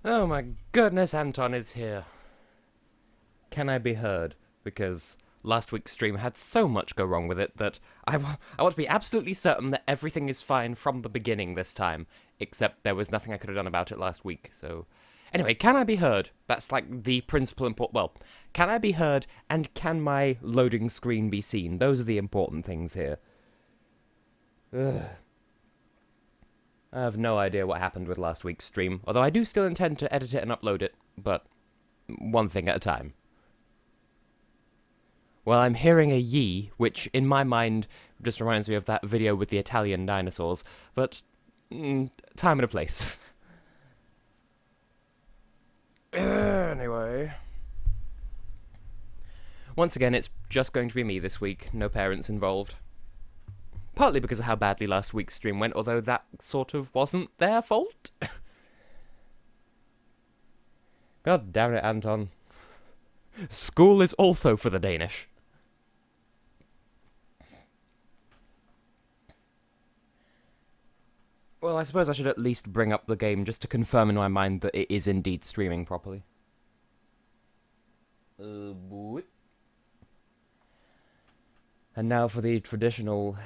Oh my goodness, Anton is here. Can I be heard? Because last week's stream had so much go wrong with it that I want to be absolutely certain that everything is fine from the beginning this time, except there was nothing I could have done about it last week, so... Anyway, can I be heard? That's like the principal important... Well, can I be heard, and can my loading screen be seen? Those are the important things here. Ugh. I have no idea what happened with last week's stream, although I do still intend to edit it and upload it, but one thing at a time. Well, I'm hearing a yee, which in my mind just reminds me of that video with the Italian dinosaurs, but time and a place. Anyway. Once again, it's just going to be me this week, no parents involved. Partly because of how badly last week's stream went, although that sort of wasn't their fault. God damn it, Anton. School is also for the Danish. Well, I suppose I should at least bring up the game just to confirm in my mind that it is indeed streaming properly. Boy. And now for the traditional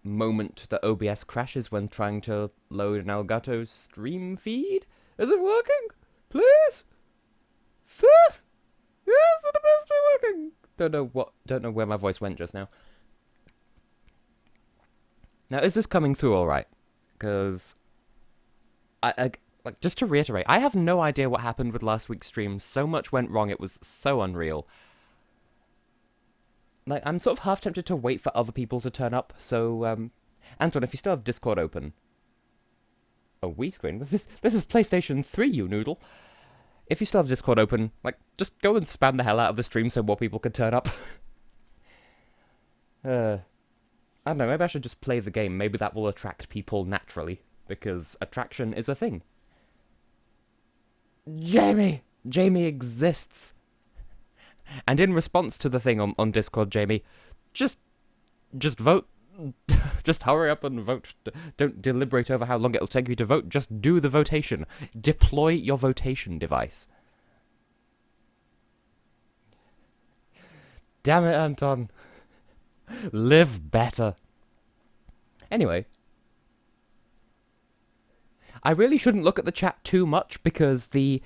moment that OBS crashes when trying to load an Elgato stream feed. Is it working? Please? Yes, it appears to be working. Don't know where my voice went just now. Now, is this coming through alright? Because like, just to reiterate, I have no idea what happened with last week's stream. So much went wrong, it was so unreal. Like, I'm sort of half tempted to wait for other people to turn up, so, Anton, if you still have Discord open... A Wii screen? This is PlayStation 3, you noodle. If you still have Discord open, like, just go and spam the hell out of the stream so more people can turn up. I don't know, maybe I should just play the game. Maybe that will attract people naturally, because attraction is a thing. Jamie! Jamie exists! And in response to the thing on Discord, Jamie, just vote. Just hurry up and vote. Don't deliberate over how long it'll take you to vote. Just do the votation. Deploy your votation device. Damn it, Anton. Live better. Anyway. I really shouldn't look at the chat too much because the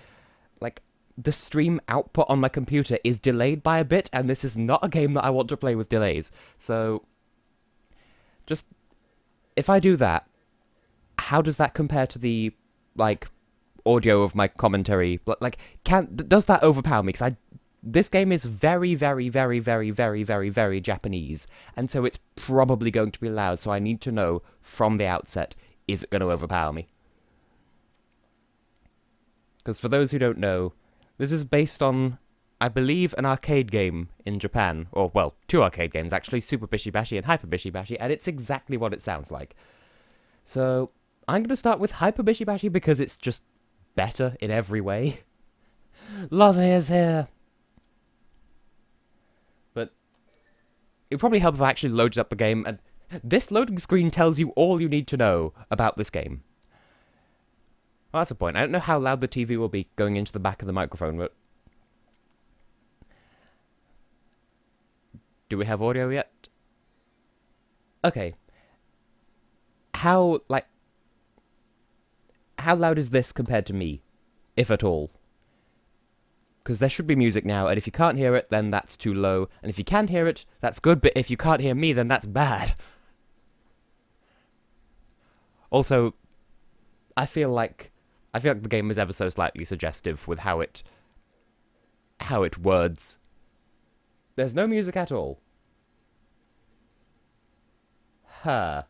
stream output on my computer is delayed by a bit, and this is not a game that I want to play with delays. So, just, if I do that, how does that compare to the, audio of my commentary? Does that overpower me? Because this game is very, very, very, very, very, very, very Japanese, and so it's probably going to be loud, so I need to know from the outset, is it going to overpower me? Because for those who don't know, this is based on, I believe, an arcade game in Japan. Or, well, two arcade games, actually. Super Bishi Bashi and Hyper Bishi Bashi. And it's exactly what it sounds like. So, I'm going to start with Hyper Bishi Bashi because it's just better in every way. Lozzie is here. But it would probably help if I actually loaded up the game. And this loading screen tells you all you need to know about this game. Well, that's a point. I don't know how loud the TV will be going into the back of the microphone, but... Do we have audio yet? Okay. How loud is this compared to me? If at all? Because there should be music now, and if you can't hear it, then that's too low. And if you can hear it, that's good, but if you can't hear me, then that's bad. Also, I feel like the game is ever so slightly suggestive with how it words. There's no music at all. Huh.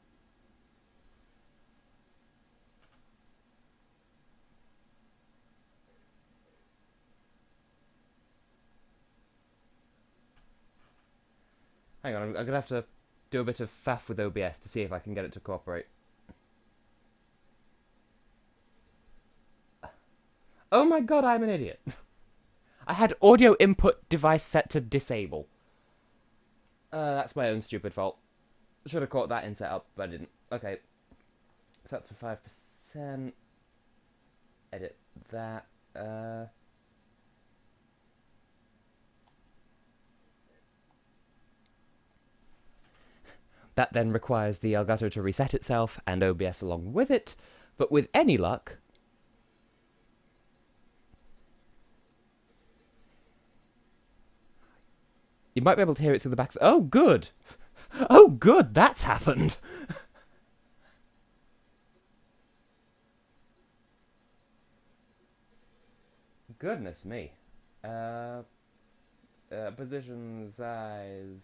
Hang on, I'm gonna have to do a bit of faff with OBS to see if I can get it to cooperate. Oh my god, I'm an idiot. I had audio input device set to disable. That's my own stupid fault. Should have caught that in setup, but I didn't. Okay. It's up to 5%. Edit that. Uh... That then requires the Elgato to reset itself, and OBS along with it, but with any luck... You might be able to hear it through the back... Oh, good! Oh, good! That's happened! Goodness me. Position, size...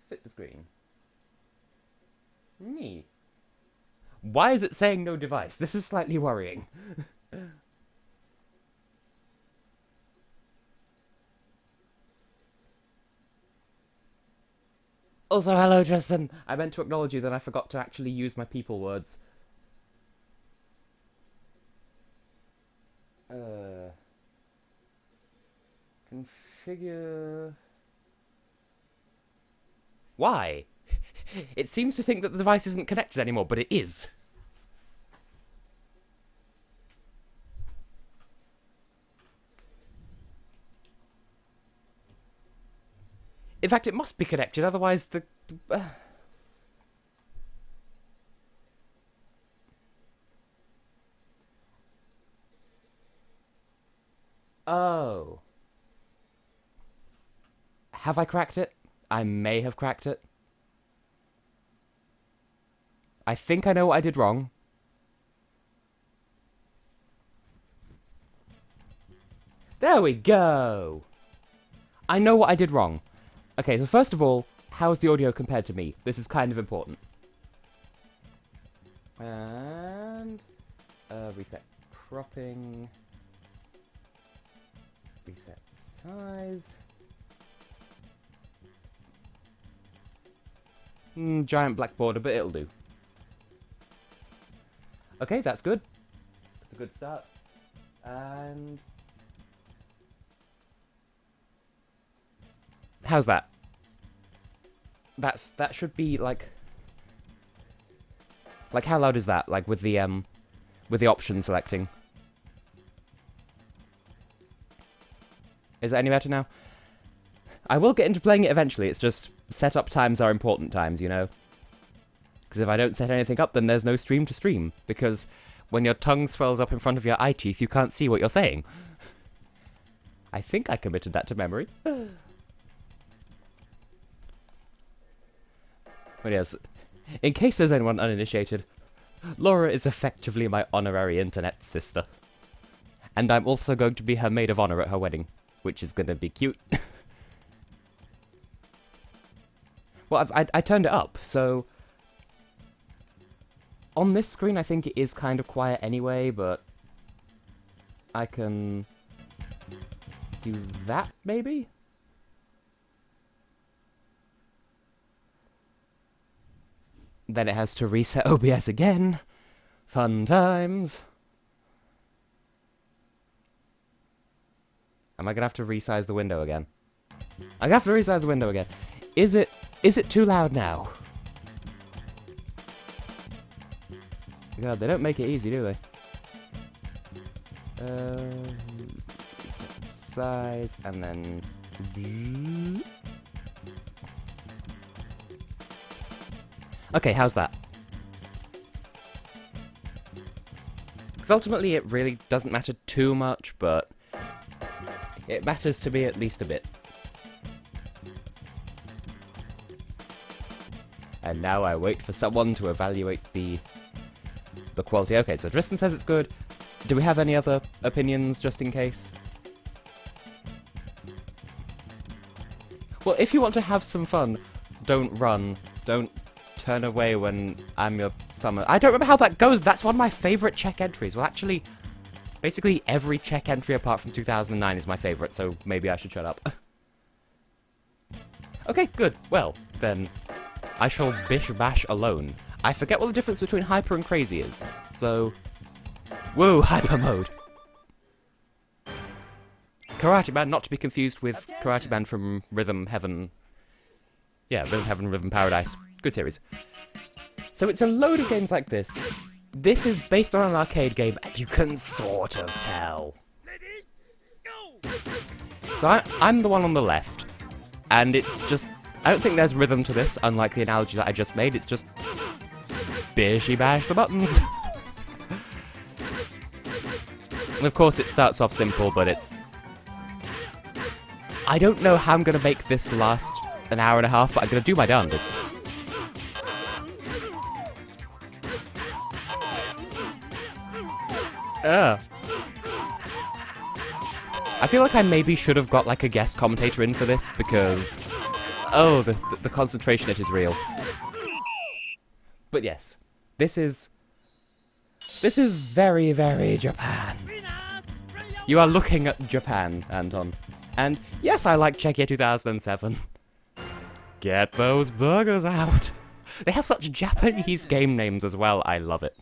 fit the screen. Me. Why is it saying no device? This is slightly worrying. Also, hello, Tristan. I meant to acknowledge you, then I forgot to actually use my people words. Configure... Why? It seems to think that the device isn't connected anymore, but it is. In fact, it must be connected, otherwise the... Oh. Have I cracked it? I may have cracked it. I think I know what I did wrong. There we go! I know what I did wrong. Okay, so first of all, how's the audio compared to me? This is kind of important. And... reset cropping. Reset size. Giant black border, but it'll do. Okay, that's good. That's a good start. And... how's that? That should be, like... Like, how loud is that? Like, with the option selecting. Is it any better now? I will get into playing it eventually, it's just... setup times are important times, you know? Because if I don't set anything up, then there's no stream to stream. Because when your tongue swells up in front of your eye teeth, you can't see what you're saying. I think I committed that to memory. But yes, in case there's anyone uninitiated, Laura is effectively my honorary internet sister. And I'm also going to be her maid of honor at her wedding, which is going to be cute. Well, I turned it up, so... On this screen, I think it is kind of quiet anyway, but... I can... do that, maybe? Then it has to reset OBS again. Fun times. Am I gonna have to resize the window again? I'm gonna have to resize the window again. Is it too loud now? God, they don't make it easy, do they? Size, and then... Okay, how's that? Because ultimately it really doesn't matter too much, but... it matters to me at least a bit. And now I wait for someone to evaluate the quality. Okay, so Tristan says it's good. Do we have any other opinions, just in case? Well, if you want to have some fun, don't run. Don't turn away when I'm your summer. I don't remember how that goes. That's one of my favourite check entries. Well, actually, basically every check entry apart from 2009 is my favourite, so maybe I should shut up. Okay, good. Well, then... I shall bish bash alone. I forget what the difference between hyper and crazy is. So... whoa, hyper mode. Karate Man, not to be confused with Karate Man from Rhythm Heaven. Yeah, Rhythm Heaven, Rhythm Paradise. Good series. So it's a load of games like this this is based on an arcade game, and you can sort of tell. So I'm the one on the left, and it's just... I don't think there's rhythm to this, unlike the analogy that I just made. It's just... Bishi bash the buttons. And of course it starts off simple, but it's... I don't know how I'm going to make this last an hour and a half, but I'm going to do my darndest. I feel like I maybe should have got like a guest commentator in for this, because... Oh, the concentration, it is real. But yes, this is very, very Japan. You are looking at Japan, Anton. And yes, I like Czechia 2007. Get those burgers out. They have such Japanese game names as well, I love it.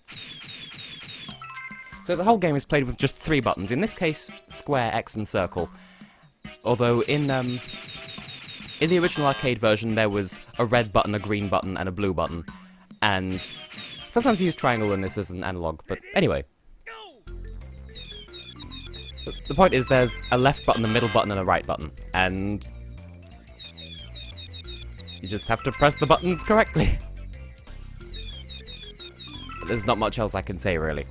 So the whole game is played with just 3 buttons. In this case, square, X, and circle. Although in the original arcade version, there was a red button, a green button, and a blue button. And sometimes you use triangle in this as an analog, but anyway. The point is there's a left button, a middle button, and a right button. And you just have to press the buttons correctly. There's not much else I can say, really.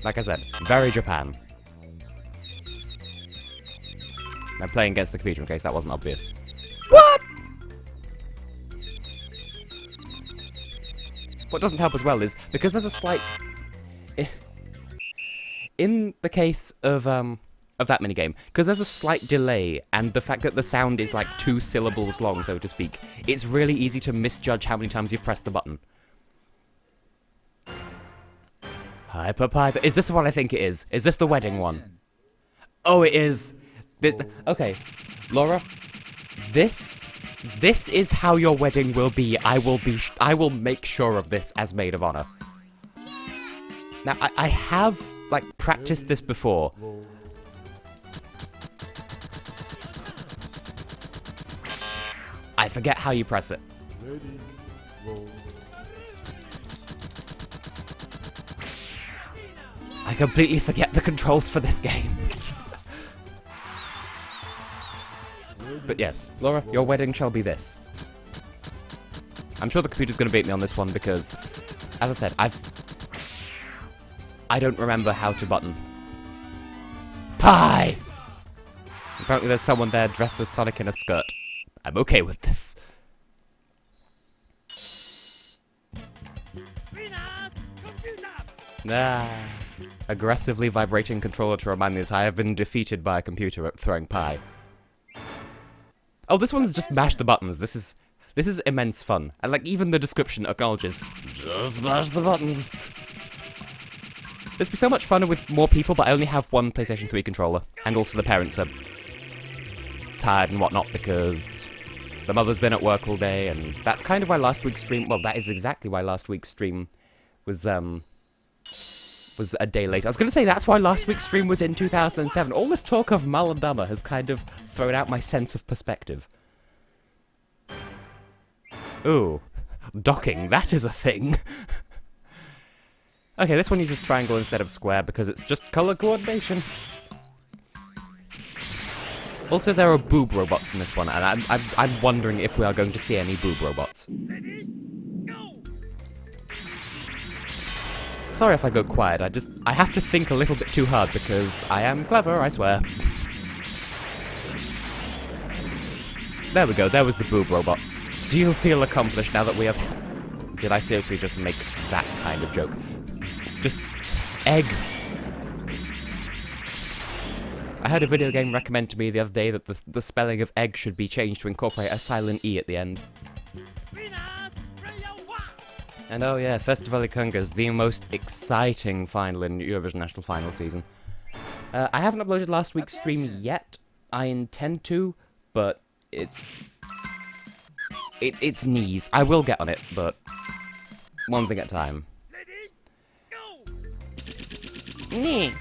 Like I said, very Japan. I'm playing against the computer in case that wasn't obvious. What? What doesn't help as well is, because there's a slight... In the case of that minigame, because there's a slight delay, and the fact that the sound is like 2 syllables long, so to speak, it's really easy to misjudge how many times you've pressed the button. Hyper Python. Is this the one I think it is? Is this the wedding one? Oh, it is. Okay, Laura, this is how your wedding will be. I will make sure of this as maid of honor. Now, I have, like, practiced this before. I forget how you press it. I completely forget the controls for this game. But yes, Laura, your wedding shall be this. I'm sure the computer's going to beat me on this one because, as I said, I don't remember how to button. Pie! Apparently there's someone there dressed as Sonic in a skirt. I'm okay with this. Aggressively vibrating controller to remind me that I have been defeated by a computer at throwing pie. Oh, this one's just mash the buttons. This is immense fun. And like even the description acknowledges, just mash the buttons. This would be so much fun with more people, but I only have one PlayStation 3 controller. And also the parents are tired and whatnot because the mother's been at work all day, and that's kind of why last week's stream, well, that is exactly why last week's stream was a day late. I was going to say that's why last week's stream was in 2007. All this talk of Maladama has kind of thrown out my sense of perspective. Ooh, docking, that is a thing. Okay, this one uses triangle instead of square because it's just color coordination. Also, there are boob robots in this one, and I'm wondering if we are going to see any boob robots. Sorry if I go quiet, I have to think a little bit too hard because I am clever, I swear. There we go, there was the boob robot. Do you feel accomplished now that we have... Did I seriously just make that kind of joke? Just... egg. I heard a video game recommend to me the other day that the spelling of egg should be changed to incorporate a silent E at the end. And oh yeah, Festival Ikunga is the most exciting final in Eurovision National Final season. I haven't uploaded last week's stream yet. I intend to, but it's knees. I will get on it, but one thing at a time. Nee.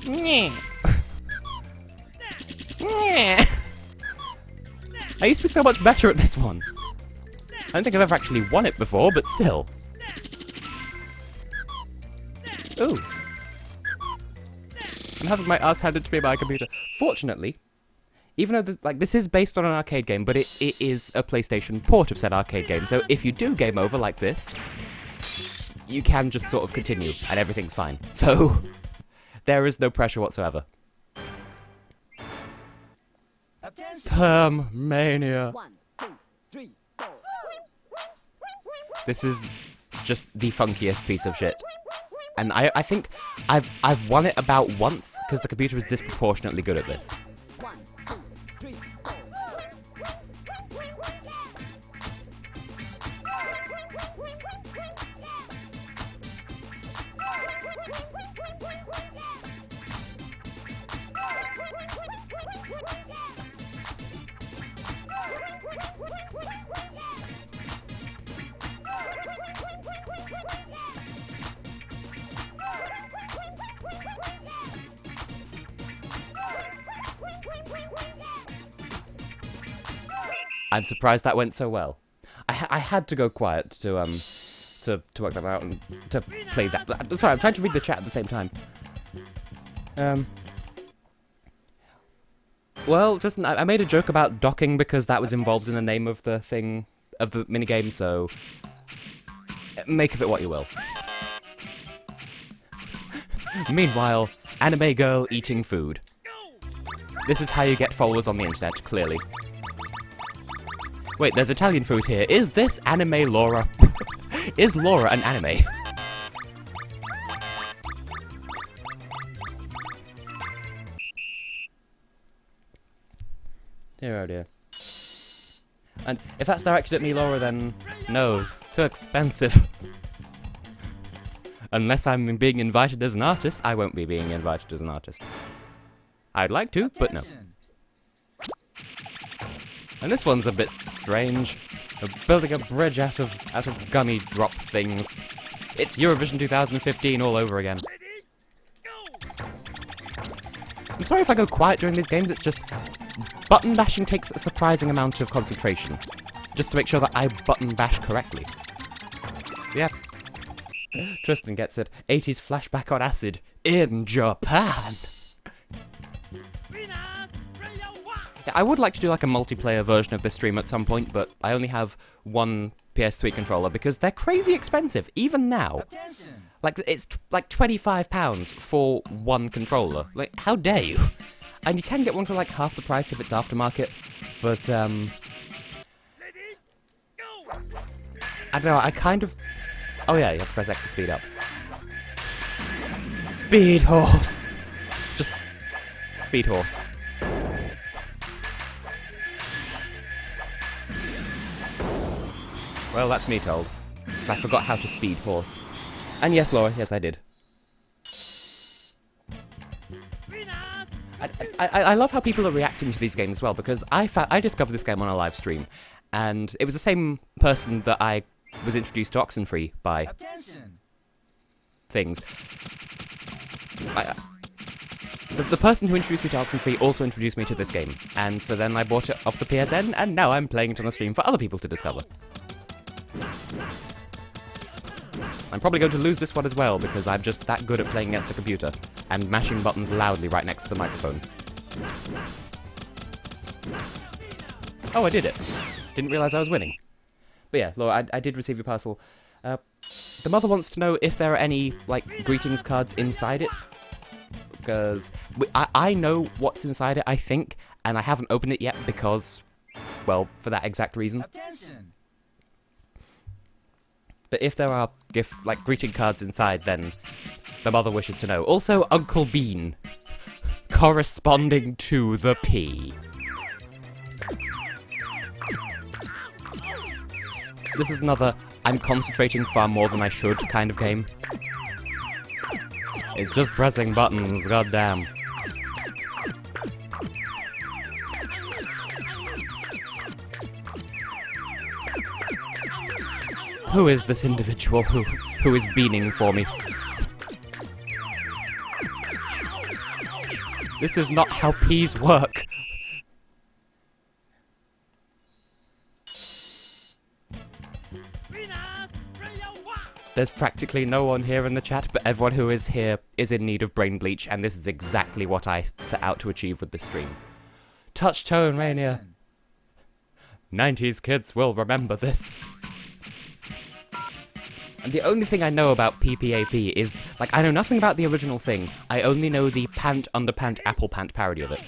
Nee. Nee. I used to be so much better at this one. I don't think I've ever actually won it before, but still. Ooh. I'm having my ass handed to me by a computer. Fortunately, even though this is based on an arcade game, but it is a PlayStation port of said arcade game. So if you do game over like this, you can just sort of continue, and everything's fine. So there is no pressure whatsoever. Perm Mania. 1, 2, 3, 4. This is just the funkiest piece of shit. And I think I've won it about once, because the computer is disproportionately good at this. 1, 2, 3, 4. I'm surprised that went so well. I had to go quiet to work that out and to play that. Sorry, I'm trying to read the chat at the same time. Well, just I made a joke about docking because that was involved in the name of the thing of the minigame, so make of it what you will. Meanwhile, anime girl eating food. This is how you get followers on the internet, clearly. Wait, there's Italian food here. Is this anime Laura? Is Laura an anime? Dear oh dear. And if that's directed at me, Laura, then no, it's too expensive. Unless I'm being invited as an artist, I won't be being invited as an artist. I'd like to, but no. And this one's a bit strange. We're building a bridge out of gummy drop things. It's Eurovision 2015 all over again. I'm sorry if I go quiet during these games, it's just button bashing takes a surprising amount of concentration. Just to make sure that I button bash correctly. Yeah. Tristan gets it. 80s flashback on acid in Japan. I would like to do like a multiplayer version of this stream at some point, but I only have one PS3 controller because they're crazy expensive, even now. Like, it's like £25 for one controller. Like, how dare you? And you can get one for like half the price if it's aftermarket, but I don't know, I kind of... Oh yeah, you have to press X to speed up. Speed horse! Just... speed horse. Well, that's me told. Because I forgot how to speed horse. And yes, Laura, yes I did. I love how people are reacting to these games as well, because I discovered this game on a live stream, and it was the same person that I was introduced to Oxenfree by. Things. The person who introduced me to Oxenfree also introduced me to this game, and so then I bought it off the PSN, and now I'm playing it on a stream for other people to discover. I'm probably going to lose this one as well, because I'm just that good at playing against a computer, and mashing buttons loudly right next to the microphone. Oh, I did it. Didn't realise I was winning. But yeah, Laura, I did receive your parcel. The mother wants to know if there are any, like, greetings cards inside it. Because I know what's inside it, I think, and I haven't opened it yet because, well, for that exact reason. But if there are greeting cards inside, then the mother wishes to know. Also, Uncle Bean, corresponding to the P. This is another I'm concentrating far more than I should kind of game. It's just pressing buttons, goddamn. Who is this individual who is beaning for me? This is not how peas work. There's practically no one here in the chat, but everyone who is here is in need of brain bleach, and this is exactly what I set out to achieve with this stream. Touch Tone Mania. 90s kids will remember this. And the only thing I know about PPAP is, like, I know nothing about the original thing. I only know the pant, underpant, apple pant parody of it.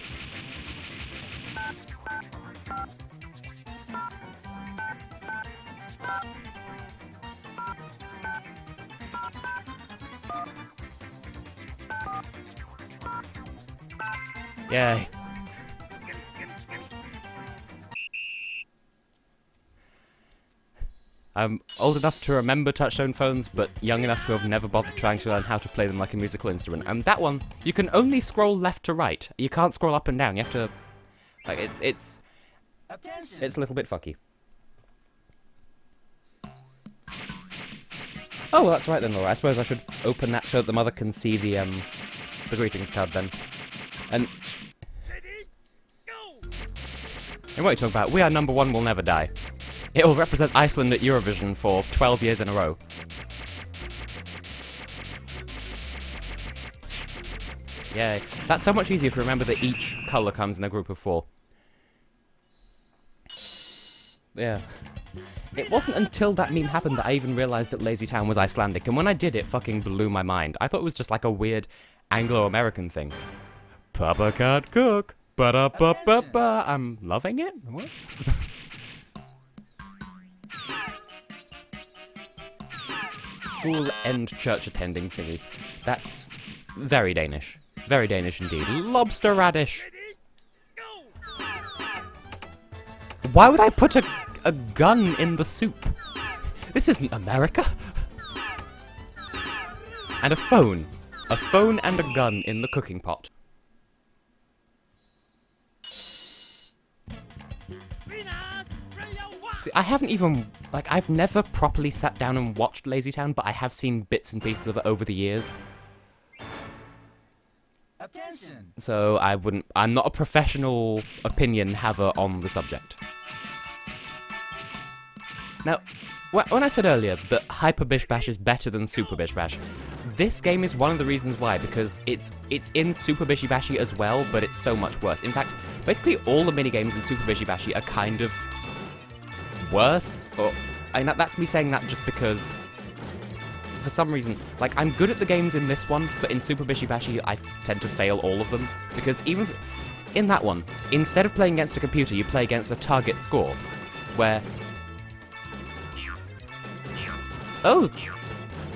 Yay. I'm old enough to remember touchtone phones, but young enough to have never bothered trying to learn how to play them like a musical instrument. And that one, you can only scroll left to right. You can't scroll up and down. You have to, like, it's a little bit fucky. Oh, well, that's right then, Laura. I suppose I should open that so that the mother can see the greetings card then. And what are you talking about? We are number one, will never die. It will represent Iceland at Eurovision for 12 years in a row. Yay. That's so much easier if you remember that each colour comes in a group of 4. Yeah. It wasn't until that meme happened that I even realised that Lazy Town was Icelandic, and when I did, it fucking blew my mind. I thought it was just like a weird Anglo-American thing. Papa can't cook. Ba-da-ba-ba-ba. I'm loving it? What? School and church attending thingy. That's very Danish. Very Danish indeed. Lobster radish. Why would I put a gun in the soup? This isn't America. And a phone. A phone and a gun in the cooking pot. See, I haven't even, like, I've never properly sat down and watched Lazy Town, but I have seen bits and pieces of it over the years. Attention. So I'm not a professional opinion haver on the subject. Now, when I said earlier that Hyper Bish Bash is better than Super Bish Bash, this game is one of the reasons why, because it's in Super Bishi Bashi as well, but it's so much worse. In fact, basically all the minigames in Super Bishi Bashi are kind of worse, and that's me saying that just because, for some reason, like, I'm good at the games in this one, but in Super Bishi Bashi, I tend to fail all of them, because even in that one, instead of playing against a computer, you play against a target score, where... Oh!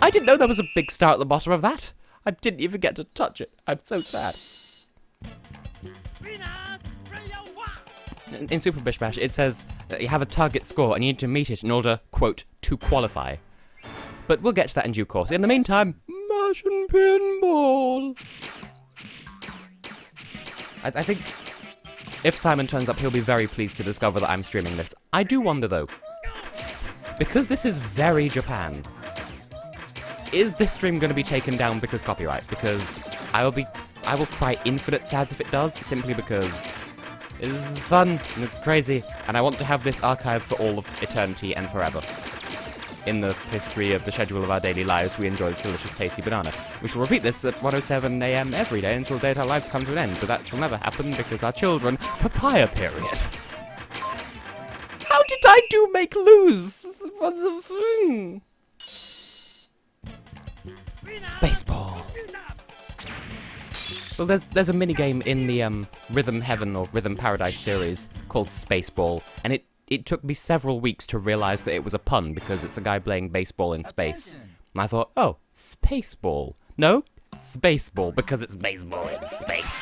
I didn't know there was a big star at the bottom of that! I didn't even get to touch it. I'm so sad. In Super Bish Bash, it says that you have a target score and you need to meet it in order, quote, to qualify. But we'll get to that in due course. In the meantime, Martian Pinball! I think if Simon turns up, he'll be very pleased to discover that I'm streaming this. I do wonder, though, because this is very Japan, is this stream going to be taken down because copyright? Because I will cry infinite sads if it does, simply because it is fun and it's crazy, and I want to have this archived for all of eternity and forever. In the history of the schedule of our daily lives, we enjoy this delicious, tasty banana. We shall repeat this at 1:07 AM every day until the day our lives come to an end, but that shall never happen because our children... Papaya period. How did I do make lose? What's the thing? Spaceball. Well, there's a minigame in the Rhythm Heaven or Rhythm Paradise series called Spaceball, and it took me several weeks to realise that it was a pun because it's a guy playing baseball in space. And I thought, oh, Spaceball. No, Spaceball, because it's baseball in space.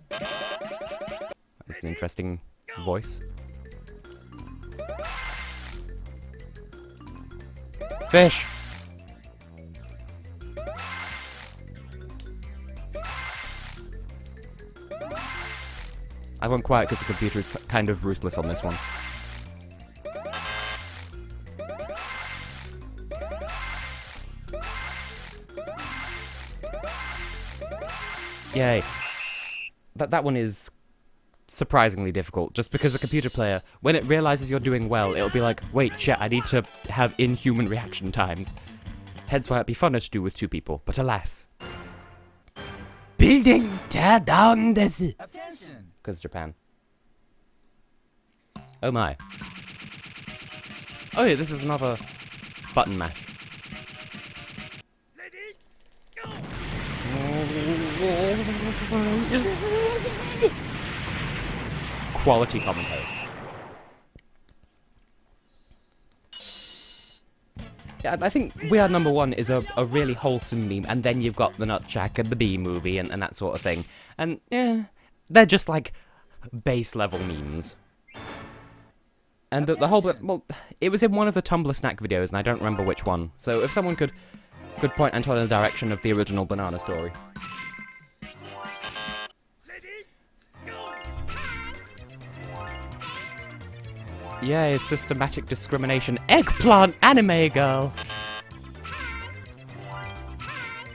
That's an interesting voice. Fish! I went quiet because the computer is kind of ruthless on this one. Yay. That one is surprisingly difficult, just because a computer player, when it realizes you're doing well, it'll be like, wait, shit, I need to have inhuman reaction times. Hence why it'd be funner to do with 2 people, but alas. Building tear down desu. Attention! Because Japan. Oh my. Oh yeah, this is another button mash. Quality commentary. Yeah, I think We Are Number One is a really wholesome meme, and then you've got the Nutjack and the Bee Movie and that sort of thing. And, yeah, they're just like base level memes. And the whole bit, well, it was in one of the Tumblr snack videos, and I don't remember which one. So if someone could point Anton in the direction of the original banana story. Yay, systematic discrimination. Eggplant anime girl!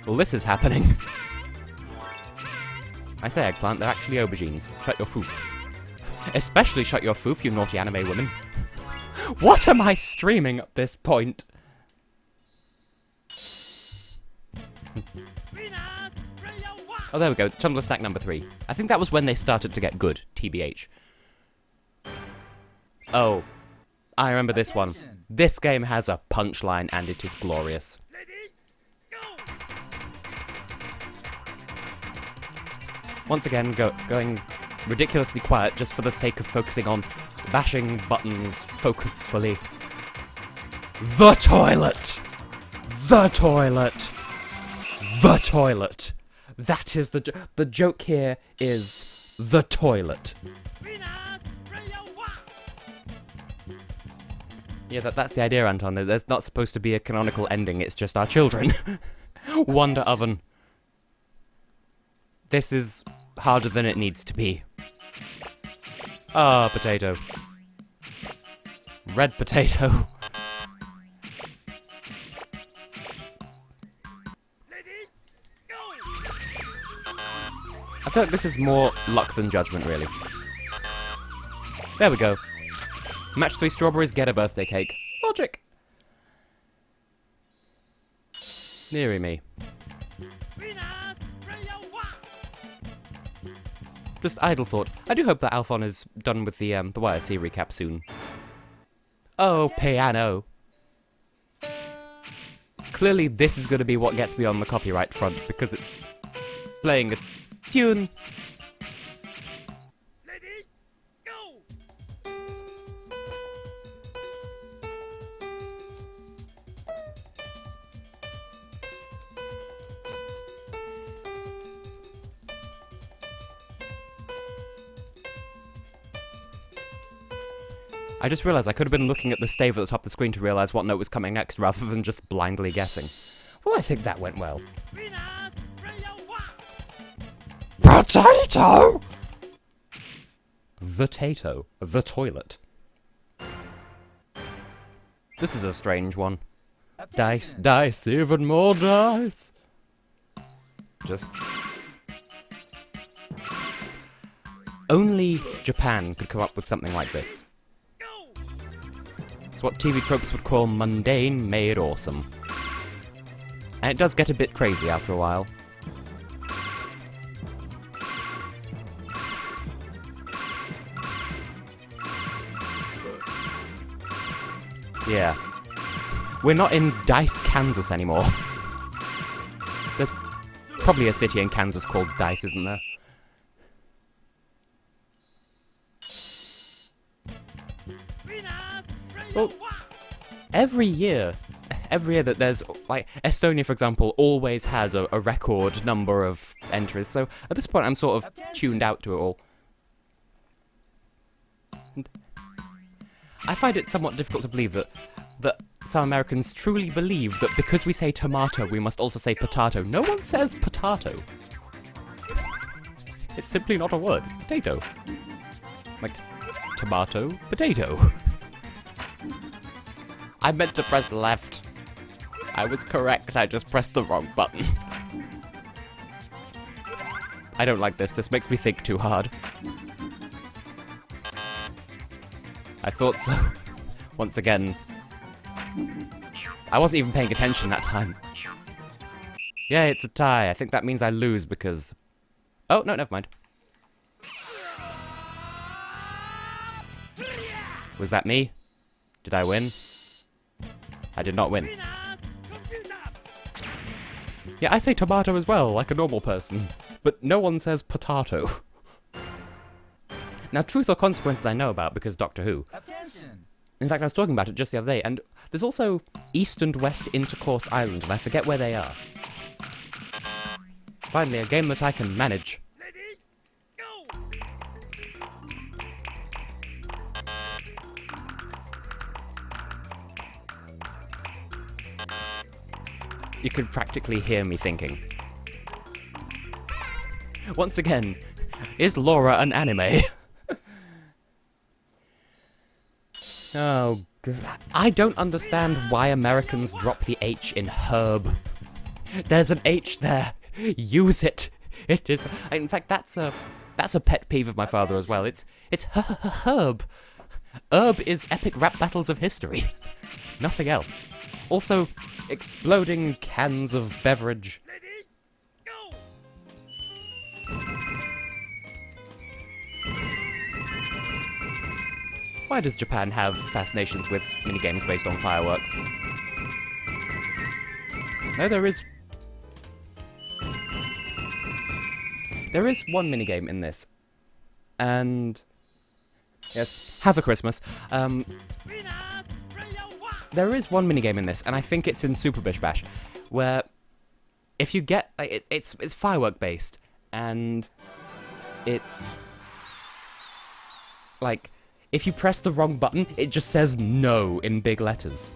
Well, this is happening. I say eggplant, they're actually aubergines. Shut your foof. Especially shut your foof, you naughty anime women. What am I streaming at this point? Oh, there we go. Tumblr snack number 3. I think that was when they started to get good, TBH. Oh, I remember this one. This game has a punchline and it is glorious. Once again, going ridiculously quiet just for the sake of focusing on bashing buttons focusfully. The toilet! The toilet! The toilet! That is the joke here is the toilet. Yeah, that's the idea, Anton. There's not supposed to be a canonical ending, it's just our children. Wonder Oven. This is harder than it needs to be. Ah, potato. Red potato. I feel like this is more luck than judgment, really. There we go. Match 3 strawberries, get a birthday cake. Logic. Neary me. Just idle thought. I do hope that Alphon is done with the YSC recap soon. Oh, piano. Clearly this is going to be what gets me on the copyright front, because it's playing a tune. I just realised I could have been looking at the stave at the top of the screen to realise what note was coming next, rather than just blindly guessing. Well, I think that went well. Potato! The tato. The toilet. This is a strange one. Dice, dice, even more dice. Just... Only Japan could come up with something like this. It's what TV tropes would call mundane made awesome. And it does get a bit crazy after a while. Yeah. We're not in Dice, Kansas anymore. There's probably a city in Kansas called Dice, isn't there? Well, every year that there's, like, Estonia, for example, always has a record number of entries, so at this point I'm sort of tuned out to it all. And I find it somewhat difficult to believe that some Americans truly believe that because we say tomato, we must also say potato. No one says potato. It's simply not a word. It's potato. Like, tomato, potato. I meant to press left. I was correct, I just pressed the wrong button. I don't like this makes me think too hard. I thought so. Once again. I wasn't even paying attention that time. Yeah, it's a tie. I think that means I lose because... Oh, no, never mind. Was that me? Did I win? I did not win. Yeah, I say tomato as well, like a normal person. But no one says potato. Now, Truth or Consequences I know about because Doctor Who. Attention. In fact, I was talking about it just the other day, and there's also East and West Intercourse Island, and I forget where they are. Finally, a game that I can manage. You could practically hear me thinking. Once again, is Laura an anime? Oh, God. I don't understand why Americans drop the H in herb. There's an H there. Use it. It is. In fact, that's a pet peeve of my father as well. It's herb. Herb is epic rap battles of history. Nothing else. Also, exploding cans of beverage. Why does Japan have fascinations with minigames based on fireworks? No, there is one minigame in this. And... yes, have a Christmas. There is one minigame in this, and I think it's in Super Bishi Bash, where if you get... like, it's firework based, and it's... like... if you press the wrong button, it just says no in big letters.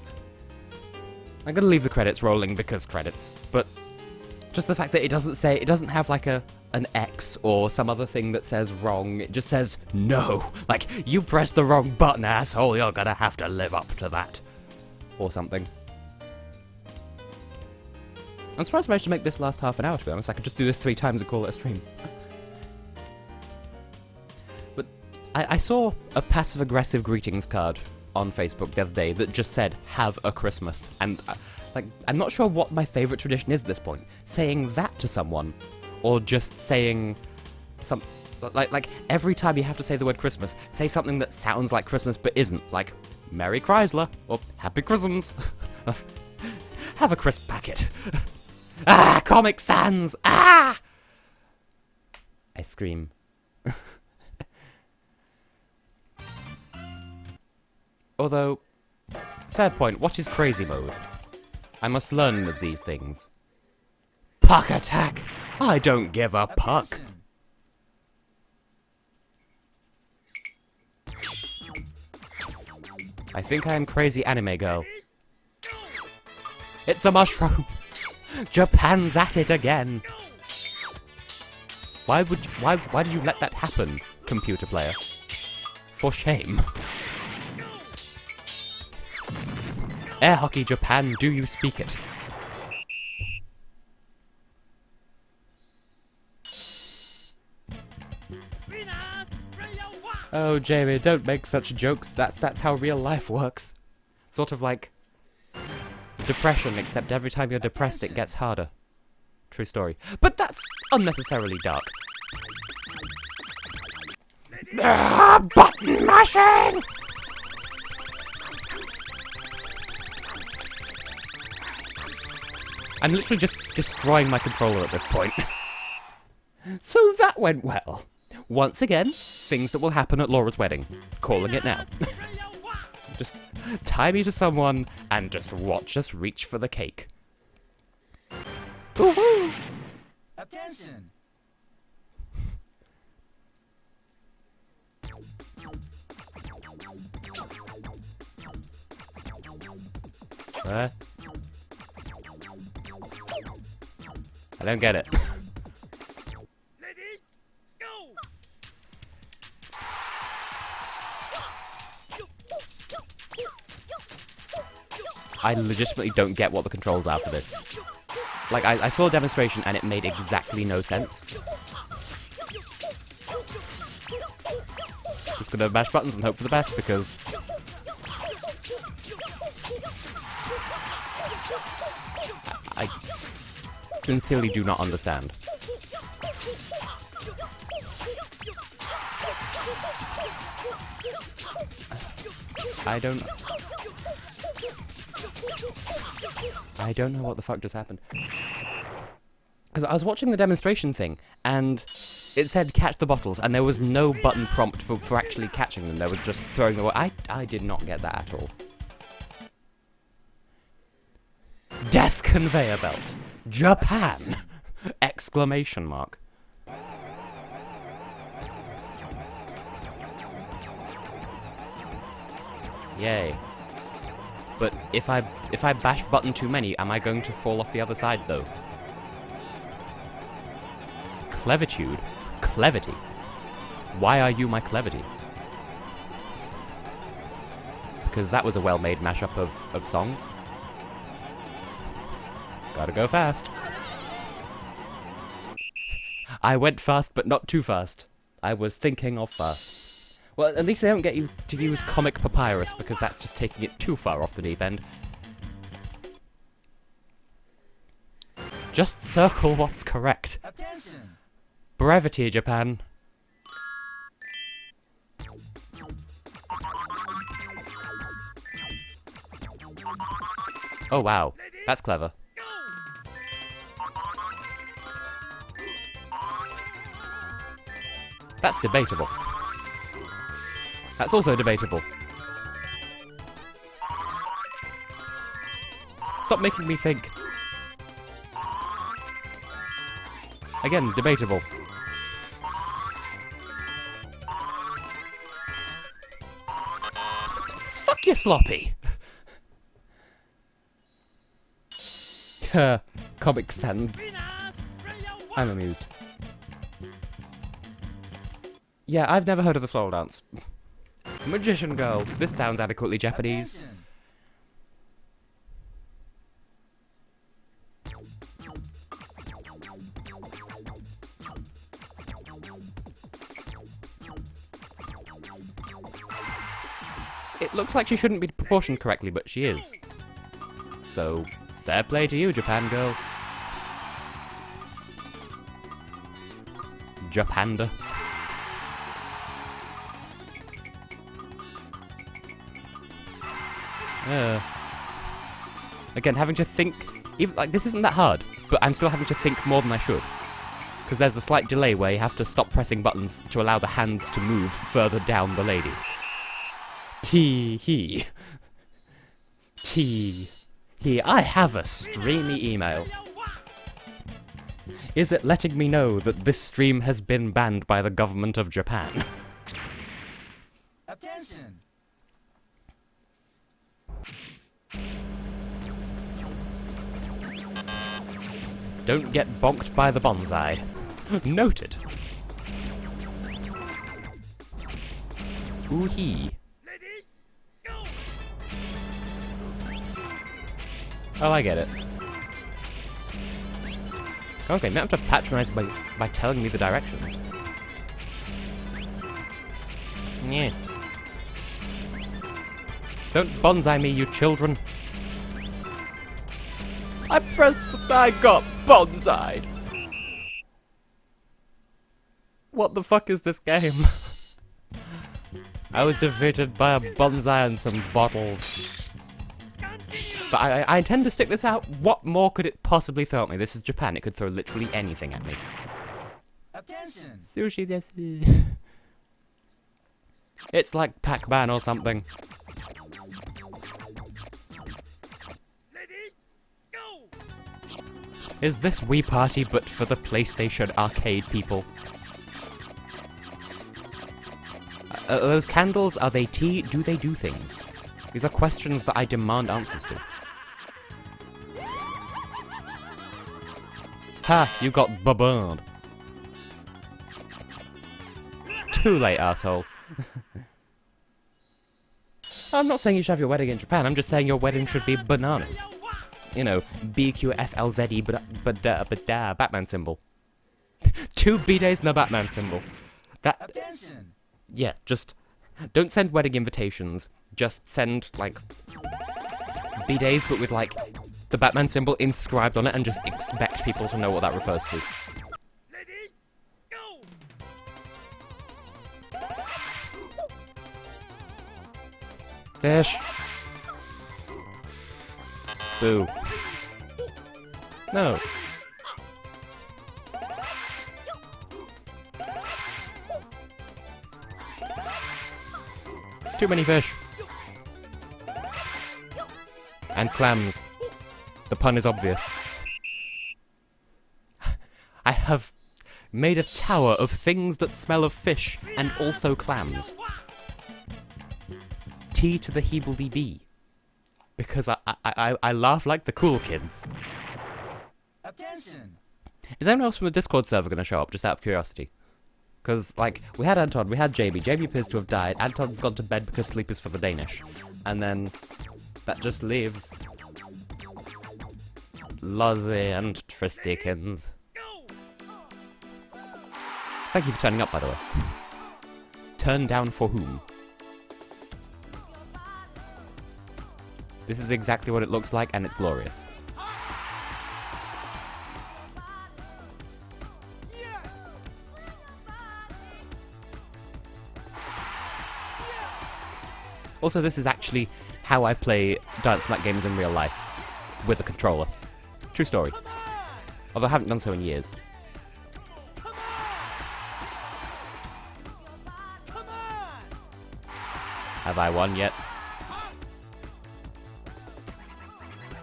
I'm gonna leave the credits rolling because credits, but just the fact that it doesn't have like an X or some other thing that says wrong, it just says no. Like, you pressed the wrong button, asshole, you're gonna have to live up to that. Or something. I'm surprised I managed to make this last half an hour, to be honest. I could just do this 3 times and call it a stream. I saw a passive-aggressive greetings card on Facebook the other day that just said, "Have a Christmas." And, like, I'm not sure what my favourite tradition is at this point. Saying that to someone, or just saying some... Like, every time you have to say the word Christmas, say something that sounds like Christmas but isn't. Like, Merry Chrysler, or Happy Christmas. Have a crisp packet. Ah, Comic Sans! Ah! I scream. Although, fair point, what is crazy mode? I must learn of these things. Puck attack! I don't give a puck! I think I am crazy anime girl. It's a mushroom! Japan's at it again! Why did you let that happen, computer player? For shame. Air Hockey Japan, do you speak it? Oh, Jamie, don't make such jokes. That's how real life works. Sort of like depression, except every time you're depressed, it gets harder. True story. But that's unnecessarily dark. Ah, button mashing! I'm literally just destroying my controller at this point. So that went well. Once again, things that will happen at Laura's wedding. Calling it now. Just tie me to someone and just watch us reach for the cake. Woo-hoo! Attention. I don't get it. I legitimately don't get what the controls are for this. Like, I saw a demonstration and it made exactly no sense. Just gonna mash buttons and hope for the best because sincerely do not understand. I don't know what the fuck just happened. Because I was watching the demonstration thing, and it said catch the bottles, and there was no button prompt for actually catching them. There was just throwing them away. I did not get that at all. Death conveyor belt. Japan! Exclamation mark. Yay. But if I bash button too many, am I going to fall off the other side though? Clevitude? Clevity? Why are you my clevity? Because that was a well-made mashup of songs. Gotta go fast. I went fast, but not too fast. I was thinking of fast. Well, at least they don't get you to use comic papyrus, because that's just taking it too far off the deep end. Just circle what's correct. Attention. Brevity, Japan. Oh wow, that's clever. That's debatable. That's also debatable. Stop making me think. Again, debatable. Fuck you, sloppy. Comic Sans. I'm amused. Yeah, I've never heard of the floral dance. Magician girl. This sounds adequately Japanese. Attention. It looks like she shouldn't be proportioned correctly, but she is. So, fair play to you, Japan girl. Japanda. Again, having to think, even like this isn't that hard, but I'm still having to think more than I should. Because there's a slight delay where you have to stop pressing buttons to allow the hands to move further down the lady. Tee-hee. Tee-hee. I have a streamy email. Is it letting me know that this stream has been banned by the government of Japan? Attention. Don't get bonked by the bonsai. Noted. Ooh-hee. Oh, I get it. Okay, now I have to patronize by telling me the directions. Yeah. Don't bonsai me, you children. I got bonsai'd. What the fuck is this game? I was defeated by a bonsai and some bottles. But I intend to stick this out. What more could it possibly throw at me? This is Japan. It could throw literally anything at me. Attention. Sushi desu. It's like Pac-Man or something. Is this Wii Party but for the PlayStation arcade people? Are those candles, are they tea? Do they do things? These are questions that I demand answers to. Ha! You got baburned. Too late, asshole. I'm not saying you should have your wedding in Japan, I'm just saying your wedding should be bananas. You know, BQFLZE, but Batman symbol. 2 B-days and a Batman symbol. That. Attention. Yeah, just don't send wedding invitations. Just send like B-days, but with like the Batman symbol inscribed on it and just expect people to know what that refers to. Fish. Boo. No. Too many fish. And clams. The pun is obvious. I have made a tower of things that smell of fish and also clams. T to the heeble-dee-bee. Because I laugh like the cool kids. Attention. Is anyone else from the Discord server going to show up, just out of curiosity? Because, like, we had Anton, we had JB. JB appears to have died. Anton's gone to bed because sleep is for the Danish. And then that just leaves Lozzie and Tristikins. Thank you for turning up, by the way. Turn down for whom? This is exactly what it looks like, and it's glorious. Also, this is actually how I play Dance Smack games in real life, with a controller. True story. Although I haven't done so in years. Have I won yet?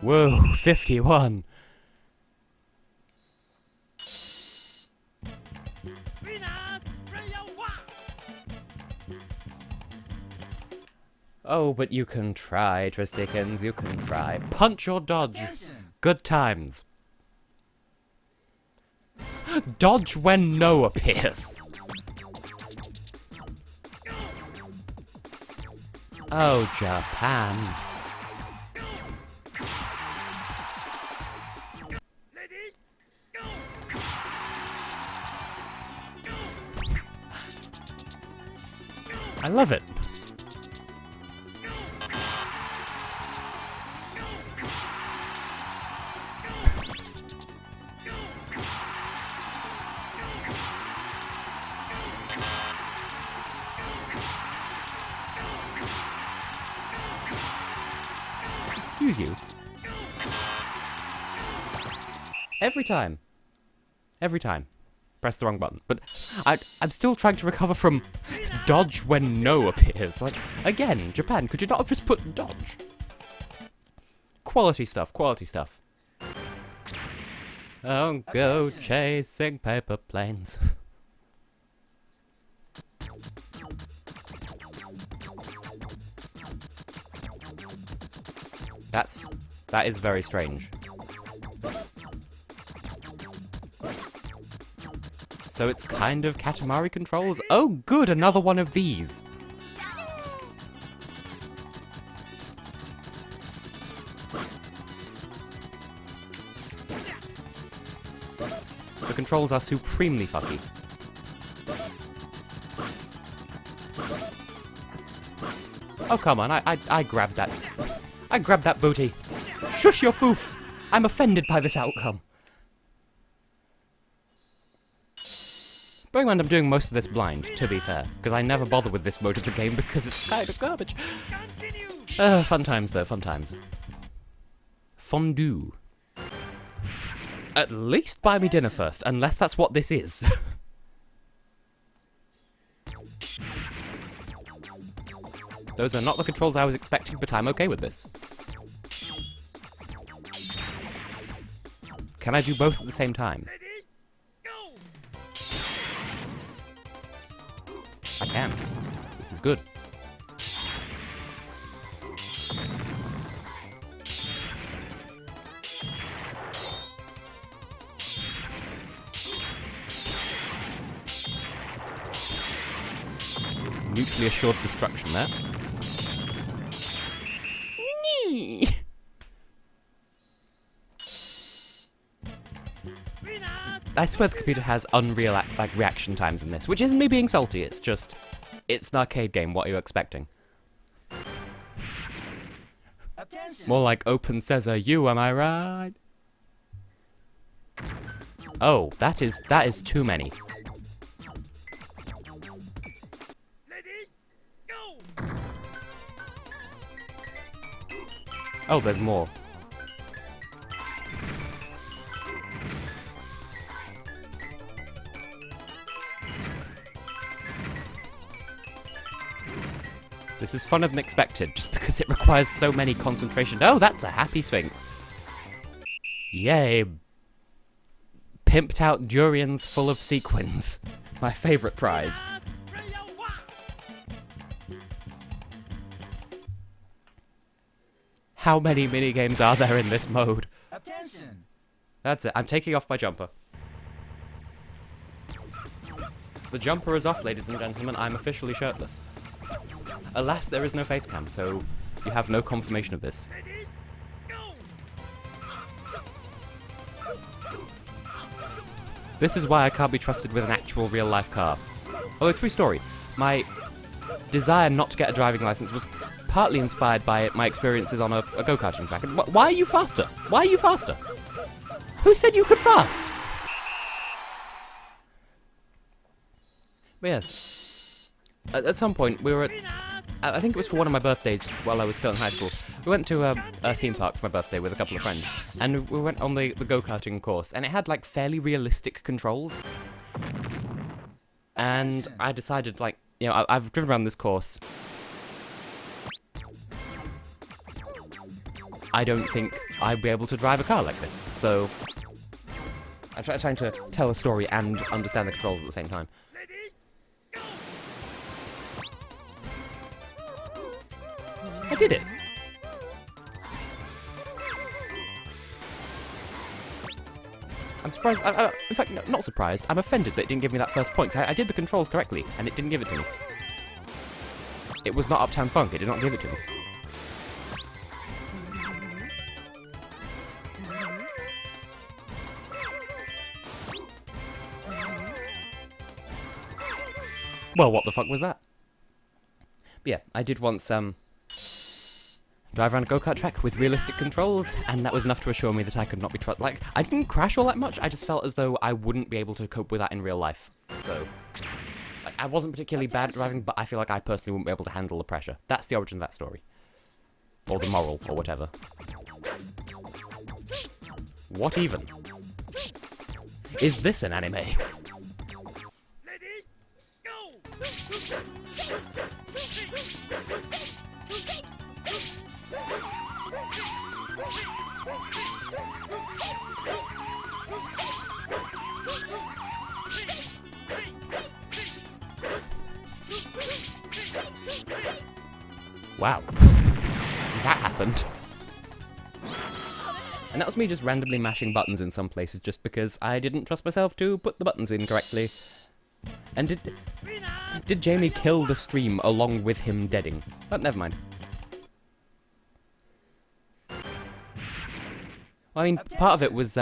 Whoa, 51! Oh, but you can try, Tristikins, you can try. Punch or dodge. Good times. Dodge when no appears. Oh, Japan. I love it. Excuse you. Every time. Every time. Press the wrong button. But I'm still trying to recover from dodge when no appears. Like, again, Japan, could you not have just put dodge? Quality stuff, quality stuff. Oh, go chasing paper planes. That is very strange. So it's kind of Katamari controls? Oh good, another one of these! The controls are supremely fucky. Oh come on, I grabbed that. I grabbed that booty. Shush your foof! I'm offended by this outcome. Bearing in mind I'm doing most of this blind, to be fair, because I never bother with this mode of the game because it's kind of garbage. Fun times though, fun times. Fondue. At least buy me dinner first, unless that's what this is. Those are not the controls I was expecting, but I'm okay with this. Can I do both at the same time? I can. This is good. Mutually assured destruction there. Nee! I swear the computer has unreal reaction times in this, which isn't me being salty, it's just... It's an arcade game, what are you expecting? Attention. More like open scissor, you, am I right? Oh, that is too many. Oh, there's more. This is funner than expected, just because it requires so many concentration. Oh, that's a happy sphinx. Yay. Pimped out durians full of sequins. My favourite prize. How many minigames are there in this mode? Attention. That's it. I'm taking off my jumper. The jumper is off, ladies and gentlemen. I'm officially shirtless. Alas, there is no face cam, so you have no confirmation of this. This is why I can't be trusted with an actual real-life car. Although, true story, my desire not to get a driving license was partly inspired by my experiences on a go-karting track. And why are you faster? Why are you faster? Who said you could fast? But yes, at some point we were at, I think it was for one of my birthdays while I was still in high school. We went to a theme park for my birthday with a couple of friends, and we went on the go-karting course, and it had like fairly realistic controls. And I decided, like, you know, I've driven around this course. I don't think I'd be able to drive a car like this. So I'm trying to tell a story and understand the controls at the same time. I did it. I'm surprised. In fact, no, not surprised. I'm offended that it didn't give me that first point. I did the controls correctly, and it didn't give it to me. It was not Uptown Funk. It did not give it to me. Well, what the fuck was that? But yeah, I did once drive around a go-kart track with realistic controls, and that was enough to assure me that I could not be trusted. Like, I didn't crash all that much, I just felt as though I wouldn't be able to cope with that in real life. So, like, I wasn't particularly bad at driving, but I feel like I personally wouldn't be able to handle the pressure. That's the origin of that story. Or the moral, or whatever. What even? Is this an anime? Wow. That happened. And that was me just randomly mashing buttons in some places just because I didn't trust myself to put the buttons in correctly. And did Jamie kill the stream along with him deading? But never mind. Well, I mean, part of it was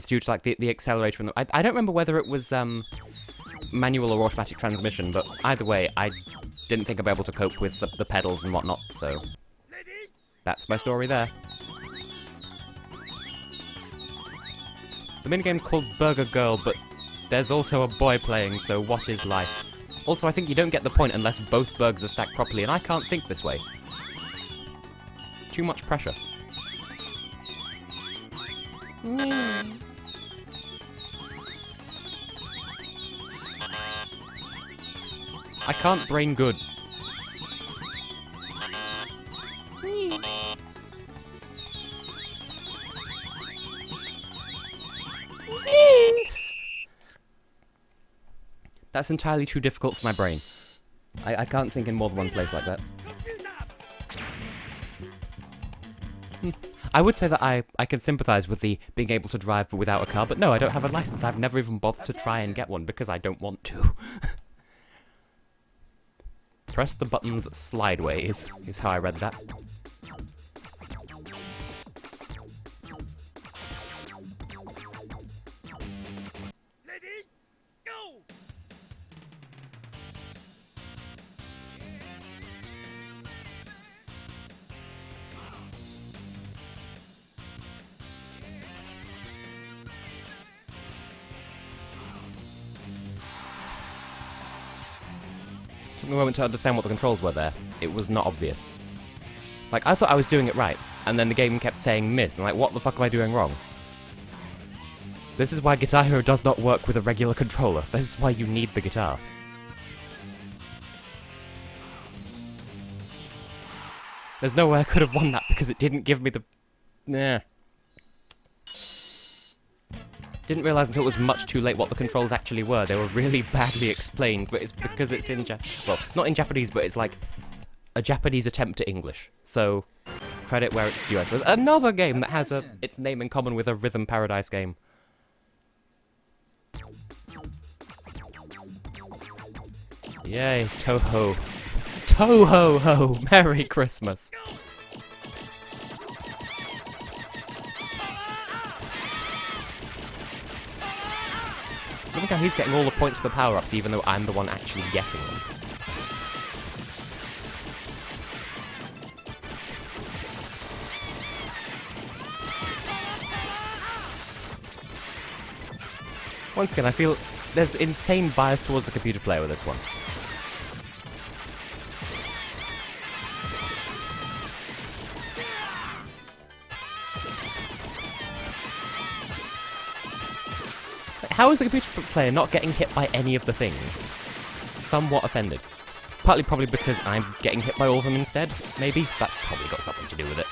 due to like the accelerator and I don't remember whether it was manual or automatic transmission, but either way, I didn't think I'd be able to cope with the pedals and whatnot, so that's my story there. The minigame's called Burger Girl, but there's also a boy playing, so what is life? Also, I think you don't get the point unless both burgers are stacked properly, and I can't think this way. Too much pressure. I can't brain good. That's entirely too difficult for my brain. I can't think in more than one place like that. I would say that I can sympathise with the being able to drive without a car, but no, I don't have a licence. I've never even bothered to try and get one because I don't want to. Press the buttons slideways, is how I read that. took me a moment to understand what the controls were there. It was not obvious. Like, I thought I was doing it right, and then the game kept saying miss, and like, what the fuck am I doing wrong? This is why Guitar Hero does not work with a regular controller. This is why you need the guitar. There's no way I could have won that because it didn't give me the... Nah. Didn't realise until it was much too late what the controls actually were. They were really badly explained, but it's because it's in well, not in Japanese, but it's like a Japanese attempt at English. So, credit where it's due, I suppose. Another game that has its name in common with a Rhythm Paradise game. Yay, Toho. Toho-ho! Merry Christmas! Look how he's getting all the points for the power-ups, even though I'm the one actually getting them. Once again, I feel there's insane bias towards the computer player with this one. How is the computer player not getting hit by any of the things? Somewhat offended. Partly probably because I'm getting hit by all of them instead, maybe? That's probably got something to do with it.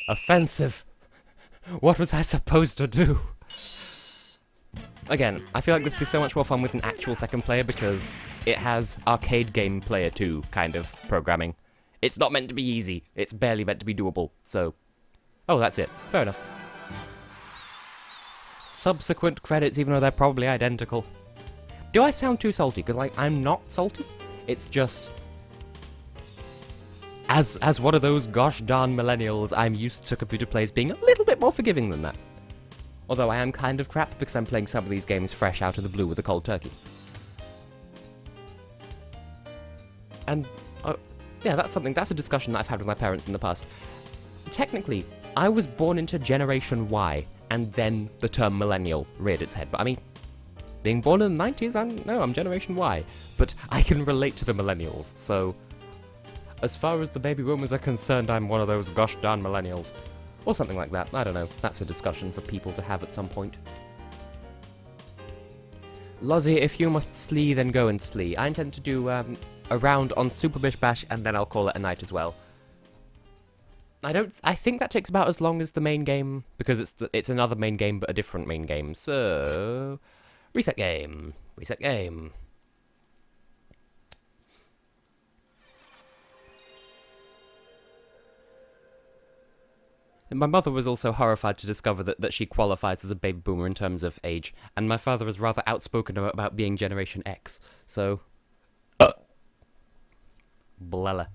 Offensive! What was I supposed to do? Again, I feel like this would be so much more fun with an actual second player because it has arcade game player 2 kind of programming. It's not meant to be easy. It's barely meant to be doable, so... Oh, that's it. Fair enough. Subsequent credits, even though they're probably identical. Do I sound too salty? Because, like, I'm not salty. It's just... As one of those gosh darn millennials, I'm used to computer players being a little bit more forgiving than that. Although I am kind of crap because I'm playing some of these games fresh out of the blue with a cold turkey. And... yeah, that's a discussion that I've had with my parents in the past. Technically, I was born into Generation Y, and then the term millennial reared its head. But I mean, being born in the 90s, I'm Generation Y. But I can relate to the millennials, so... as far as the baby boomers are concerned, I'm one of those gosh darn millennials. Or something like that, I don't know. That's a discussion for people to have at some point. Lozzie, if you must slee, then go and slee. I intend to do, a round on Super Bish Bash, and then I'll call it a night as well. I think that takes about as long as the main game, because it's another main game, but a different main game, so... Reset game. Reset game. And my mother was also horrified to discover that she qualifies as a baby boomer in terms of age, and my father is rather outspoken about being Generation X, so... Blella.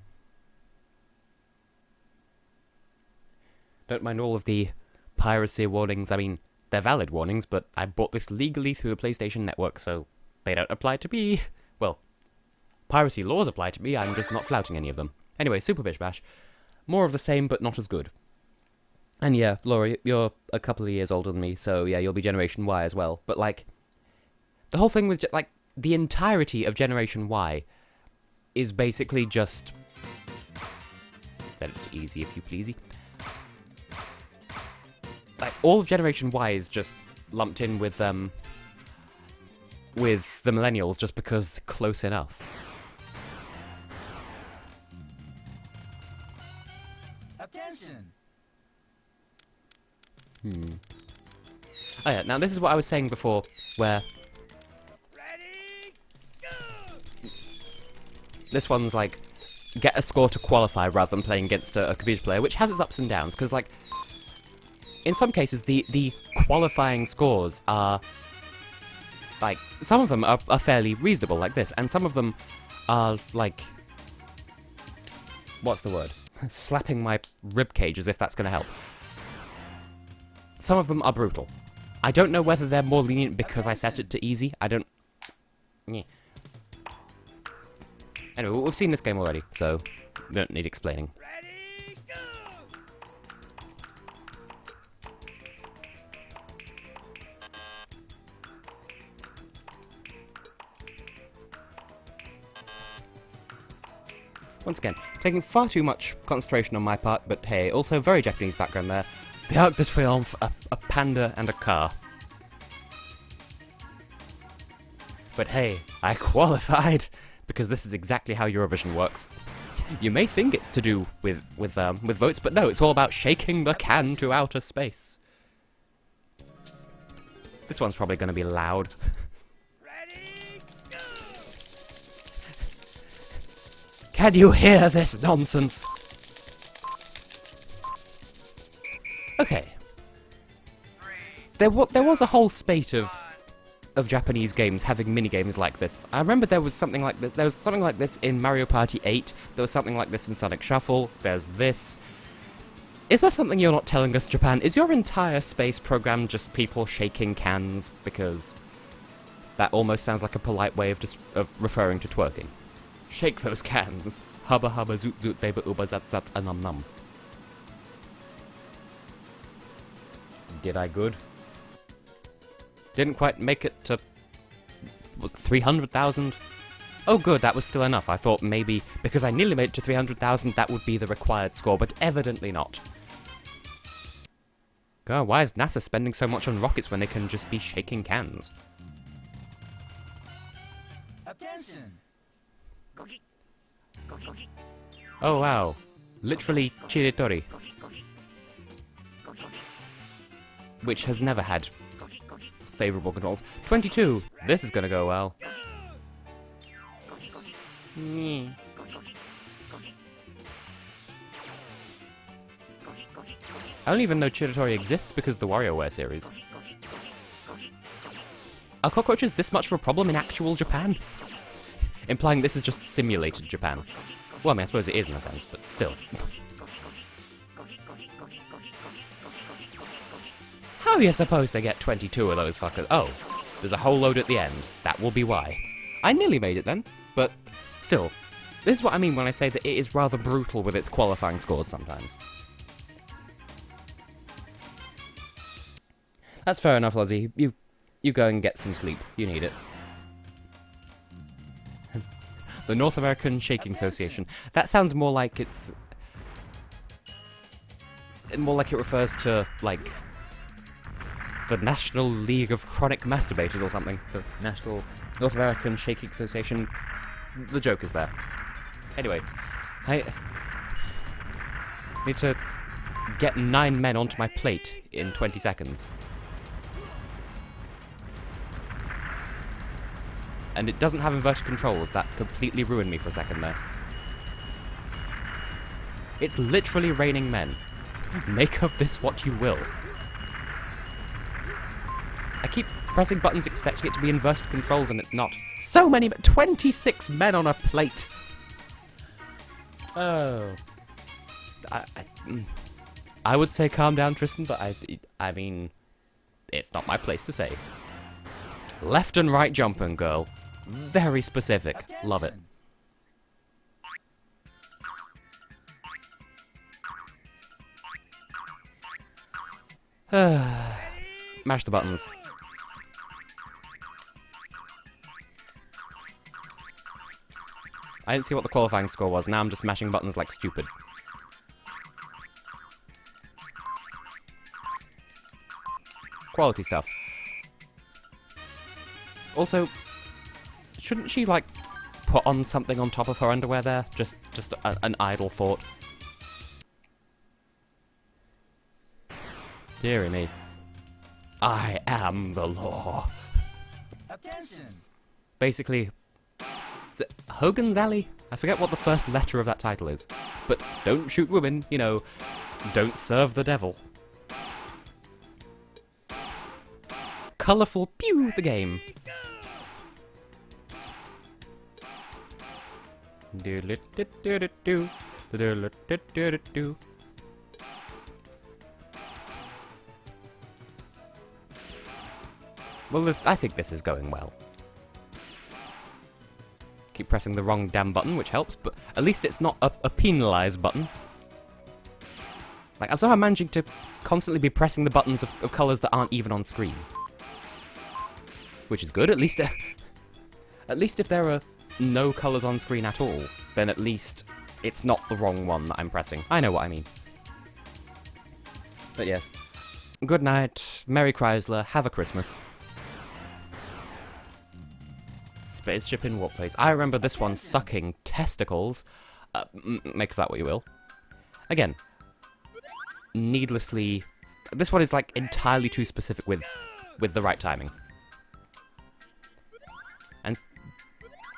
Don't mind all of the piracy warnings. I mean, they're valid warnings, but I bought this legally through the PlayStation Network, so they don't apply to me. Well, piracy laws apply to me, I'm just not flouting any of them. Anyway, Super Bish Bash. More of the same, but not as good. And yeah, Laura, you're a couple of years older than me, so yeah, you'll be Generation Y as well. But like, the whole thing with, like, the entirety of Generation Y is basically just... set it to easy, if you pleasey. Like, all of Generation Y is just lumped in with the millennials just because they're close enough. Attention! Oh yeah, now this is what I was saying before, where... Ready, go! This one's like, get a score to qualify rather than playing against a computer player, which has its ups and downs, because like, in some cases, the qualifying scores are, like, some of them are fairly reasonable, like this, and some of them are, like, what's the word? Slapping my ribcage as if that's going to help. Some of them are brutal. I don't know whether they're more lenient because I set it to easy. I don't... Yeah. Anyway, we've seen this game already, so we don't need explaining. Ready, go! Once again, taking far too much concentration on my part, but hey, also very Japanese background there. The Arc de Triomphe, a panda and a car. But hey, I qualified, because this is exactly how Eurovision works. You may think it's to do with votes, but no, it's all about shaking the can to outer space. This one's probably going to be loud. Ready, go! Can you hear this nonsense? Okay. There was a whole spate of Japanese games having minigames like this. I remember there was something like this. There was something like this in Mario Party 8. There was something like this in Sonic Shuffle. There's this. Is there something you're not telling us, Japan? Is your entire space program just people shaking cans? Because that almost sounds like a polite way of referring to twerking. Shake those cans. Hubba hubba zoot zoot baby uba zat zat anum num. Did I good? Didn't quite make it to... was it 300,000? Oh good, that was still enough. I thought maybe because I nearly made it to 300,000 that would be the required score, but evidently not. God, why is NASA spending so much on rockets when they can just be shaking cans? Attention! Oh wow. Literally Chiritori. Which has never had favourable controls. 22! This is gonna go well. I don't even know Chiritori exists because of the WarioWare series. Are cockroaches this much of a problem in actual Japan? Implying this is just simulated Japan. Well, I mean, I suppose it is in a sense, but still. How are you supposed to get 22 of those fuckers? Oh, there's a whole load at the end. That will be why. I nearly made it then, but still. This is what I mean when I say that it is rather brutal with its qualifying scores sometimes. That's fair enough, Lozzie. You go and get some sleep. You need it. The North American Shaking Association. That sounds more like it's... more like it refers to, like... the National League of Chronic Masturbators or something. The National North American Shaking Association. The joke is there. Anyway, I need to get 9 men onto my plate in 20 seconds. And it doesn't have inverted controls. That completely ruined me for a second there. It's literally raining men. Make of this what you will. I keep pressing buttons expecting it to be inverted controls and it's not. So many 26 men on a plate! Oh. I would say calm down, Tristan, but I mean... it's not my place to say. Left and right jumping, girl. Very specific. Attention. Love it. Mash the buttons. I didn't see what the qualifying score was. Now I'm just mashing buttons like stupid. Quality stuff. Also, shouldn't she, like, put on something on top of her underwear there? Just an idle thought. Deary me. I am the law. Attention! Basically, is it Hogan's Alley? I forget what the first letter of that title is. But don't shoot women, you know, don't serve the devil. Colourful pew the game. Well, I think this is going well. Keep pressing the wrong damn button, which helps, but at least it's not a penalised button. Like, I'm somehow managing to constantly be pressing the buttons of colours that aren't even on screen. Which is good, at least if there are no colours on screen at all, then at least it's not the wrong one that I'm pressing. I know what I mean. But yes. Good night, Merry Chrysler, have a Christmas. Spaceship in Warp Place. I remember this one sucking testicles. Make of that what you will. Again, needlessly... This one is, like, entirely too specific with the right timing. And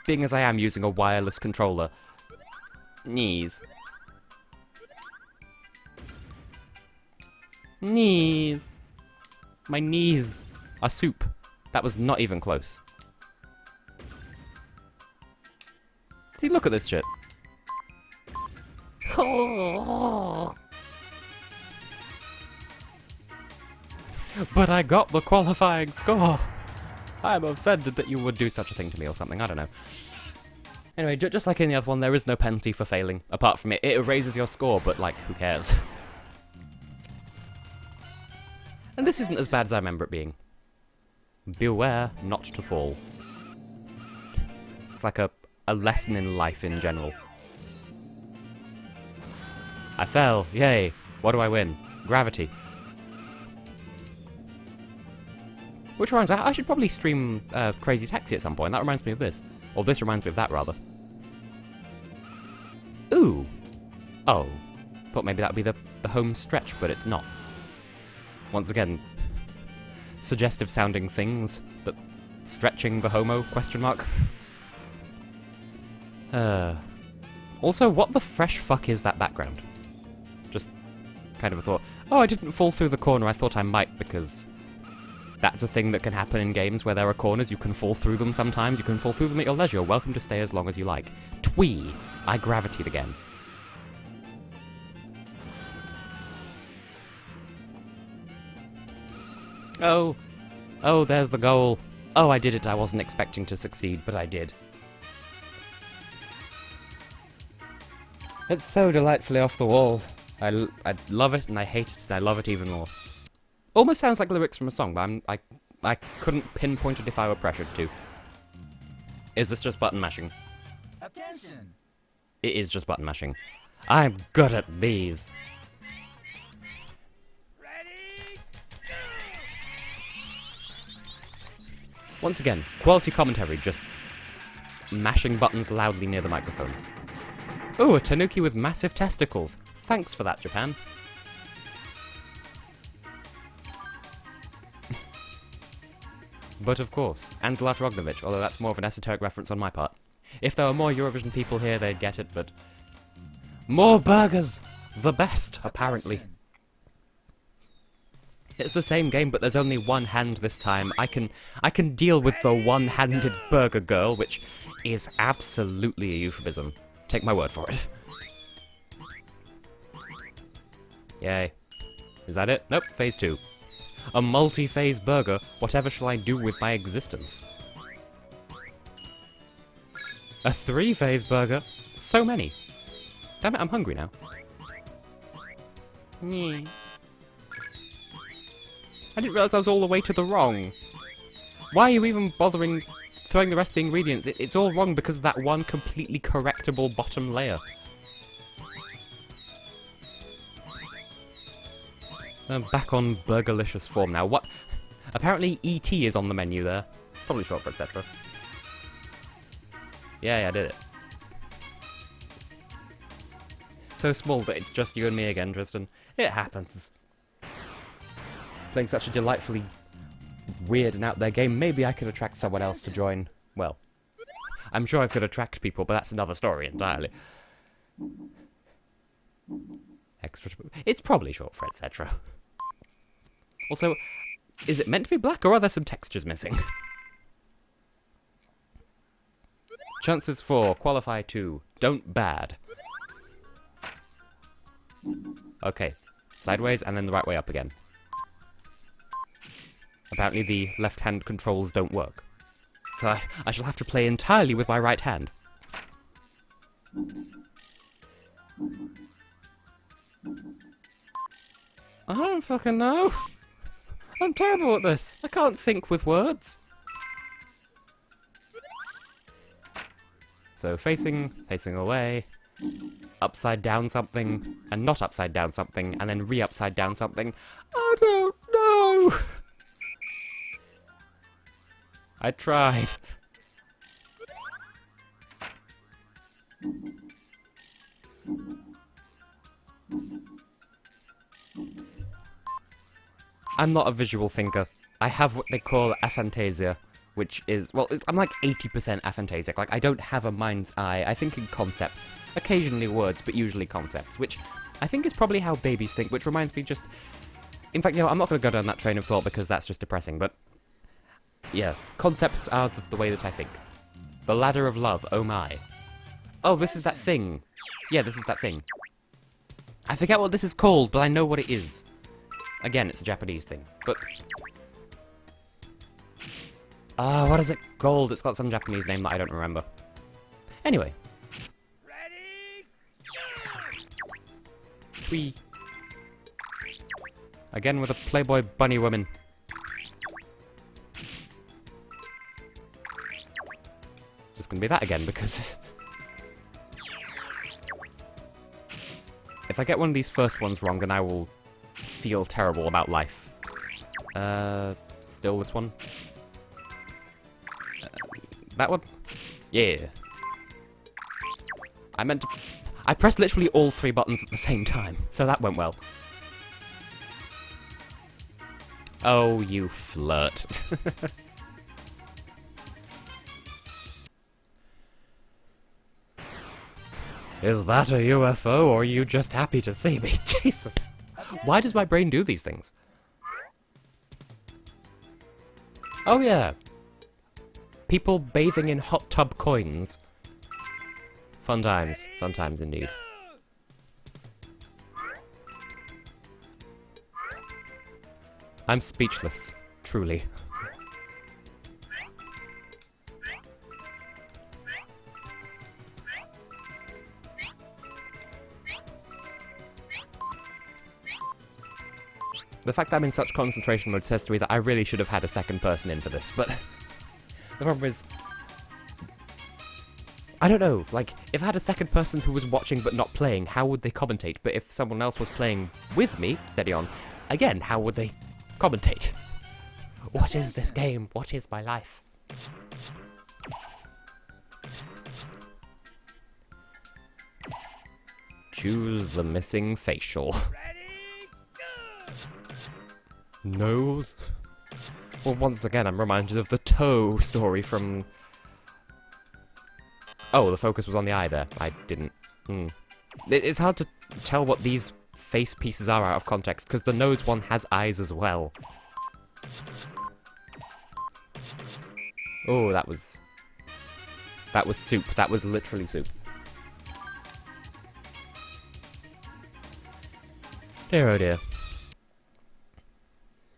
being as I am using a wireless controller... Knees. Knees. My knees are soup. That was not even close. See, look at this shit. But I got the qualifying score. I'm offended that you would do such a thing to me or something, I don't know. Anyway, just like in the other one, there is no penalty for failing. Apart from it erases your score, but, like, who cares? And this isn't as bad as I remember it being. Beware not to fall. It's like a lesson in life in general. I fell, yay! What do I win? Gravity. Which reminds me, I should probably stream Crazy Taxi at some point. That reminds me of this. Or this reminds me of that, rather. Ooh! Oh. Thought maybe that would be the home stretch, but it's not. Once again, suggestive sounding things, but stretching the homo, question mark. Also, what the fresh fuck is that background? Just kind of a thought, oh, I didn't fall through the corner, I thought I might, because that's a thing that can happen in games where there are corners, you can fall through them sometimes, you can fall through them at your leisure, welcome to stay as long as you like. Twee! I gravitied again. Oh, there's the goal. Oh, I did it. I wasn't expecting to succeed, but I did. It's so delightfully off the wall. I love it, and I hate it, and I love it even more. Almost sounds like lyrics from a song, but I couldn't pinpoint it if I were pressured to. Is this just button mashing? Attention! It is just button mashing. I'm good at these. Once again, quality commentary, just mashing buttons loudly near the microphone. Ooh, a tanuki with massive testicles. Thanks for that, Japan. But of course, Anzelat Rognovich, although that's more of an esoteric reference on my part. If there were more Eurovision people here, they'd get it, but... More burgers! The best, apparently. It's the same game, but there's only one hand this time. I can deal with the one-handed burger girl, which is absolutely a euphemism. Take my word for it. Yay. Is that it? Nope, phase 2. A multi-phase burger, whatever shall I do with my existence? A 3-phase burger? So many. Damn it, I'm hungry now. I didn't realise I was all the way to the wrong. Why are you even bothering throwing the rest of the ingredients? It's all wrong because of that one completely correctable bottom layer. I'm back on Burgerlicious form now. What? Apparently E.T. is on the menu there. Probably short for etc. Yeah, I did it. So small that it's just you and me again, Tristan. It happens. Playing such a delightfully weird and out there game, maybe I could attract someone else to join. Well, I'm sure I could attract people, but that's another story entirely. Extra. It's probably short for etc. Also, is it meant to be black, or are there some textures missing? Chances for qualify 2. Don't bad. Okay. Sideways, and then the right way up again. Apparently the left-hand controls don't work. So I shall have to play entirely with my right hand. I don't fucking know. I'm terrible at this. I can't think with words. So facing away. upside down something, and not upside down something, and then re-upside down something. I don't know! I tried. I'm not a visual thinker. I have what they call aphantasia, which is, well, I'm like 80% aphantasic. Like, I don't have a mind's eye. I think in concepts. Occasionally words, but usually concepts, which I think is probably how babies think, which reminds me just... In fact, you know, I'm not going to go down that train of thought because that's just depressing, but... Yeah, concepts are the way that I think. The ladder of love, oh my. Oh, this is that thing. Yeah, this is that thing. I forget what this is called, but I know what it is. Again, it's a Japanese thing, but... what is it called? It's got some Japanese name that I don't remember. Anyway. Ready? Twee. Again with a Playboy bunny woman. Just gonna be that again, because... if I get one of these first ones wrong, then I will feel terrible about life. Still this one. That one? Yeah. I pressed literally all 3 buttons at the same time, so that went well. Oh, you flirt. Is that a UFO, or are you just happy to see me? Jesus. Why does my brain do these things? Oh yeah. People bathing in hot tub coins. Fun times indeed. I'm speechless, truly. The fact that I'm in such concentration mode says to me that I really should have had a second person in for this, but... the problem is... I don't know, like, if I had a second person who was watching but not playing, how would they commentate? But if someone else was playing with me, steady on, again, how would they commentate? What is this game? What is my life? Choose the missing facial. Nose? Well, once again, I'm reminded of the toe story from... Oh, the focus was on the eye there. I didn't... It's hard to tell what these face pieces are out of context, because the nose one has eyes as well. Oh, that was... that was soup. That was literally soup. Dear oh dear.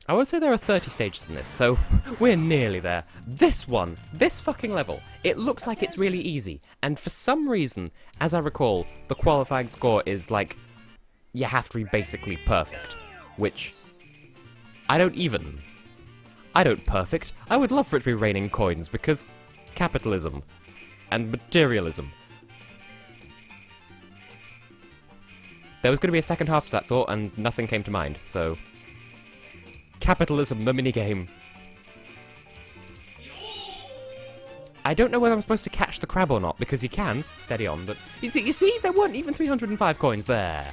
I would say there are 30 stages in this, so we're nearly there. This one, this fucking level, it looks like it's really easy, and for some reason, as I recall, the qualifying score is like, you have to be basically perfect, which, I don't perfect. I would love for it to be raining coins, because capitalism and materialism. There was going to be a second half to that thought, and nothing came to mind, so... Capitalism, the minigame. I don't know whether I'm supposed to catch the crab or not, because you can, steady on, but... You see, there weren't even 305 coins there.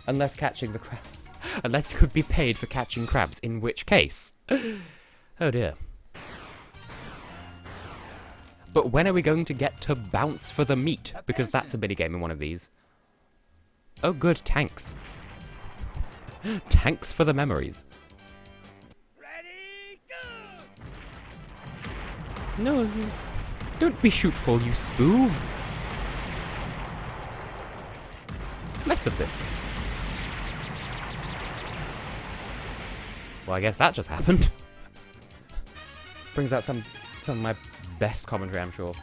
Unless catching the crab... Unless you could be paid for catching crabs, in which case... Oh dear. But when are we going to get to bounce for the meat? Because that's a minigame in one of these. Oh good, tanks. Tanks for the memories. Ready, go! No, don't be shootful, you spoof. Less of this. Well, I guess that just happened. Brings out some of my best commentary, I'm sure.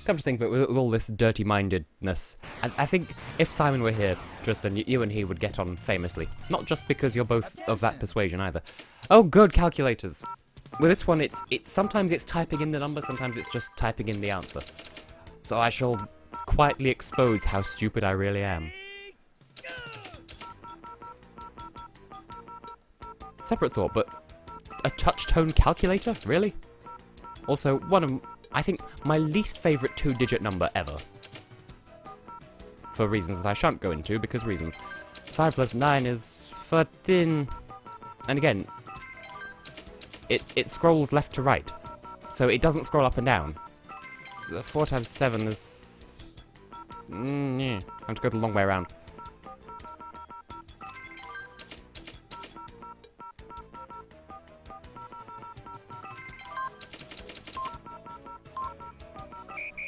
Come to think of it, with all this dirty-mindedness, I think if Simon were here, Tristan, you and he would get on famously. Not just because you're both of that persuasion either. Oh, good calculators. With this one, it's sometimes it's typing in the number, sometimes it's just typing in the answer. So I shall quietly expose how stupid I really am. Separate thought, but a touch-tone calculator? Really? Also, one of, I think, my least favourite two-digit number ever. For reasons that I shan't go into, because reasons. 5 plus 9 is 13. And again, it scrolls left to right. So it doesn't scroll up and down. 4 times 7 is... yeah. I have to go the long way around.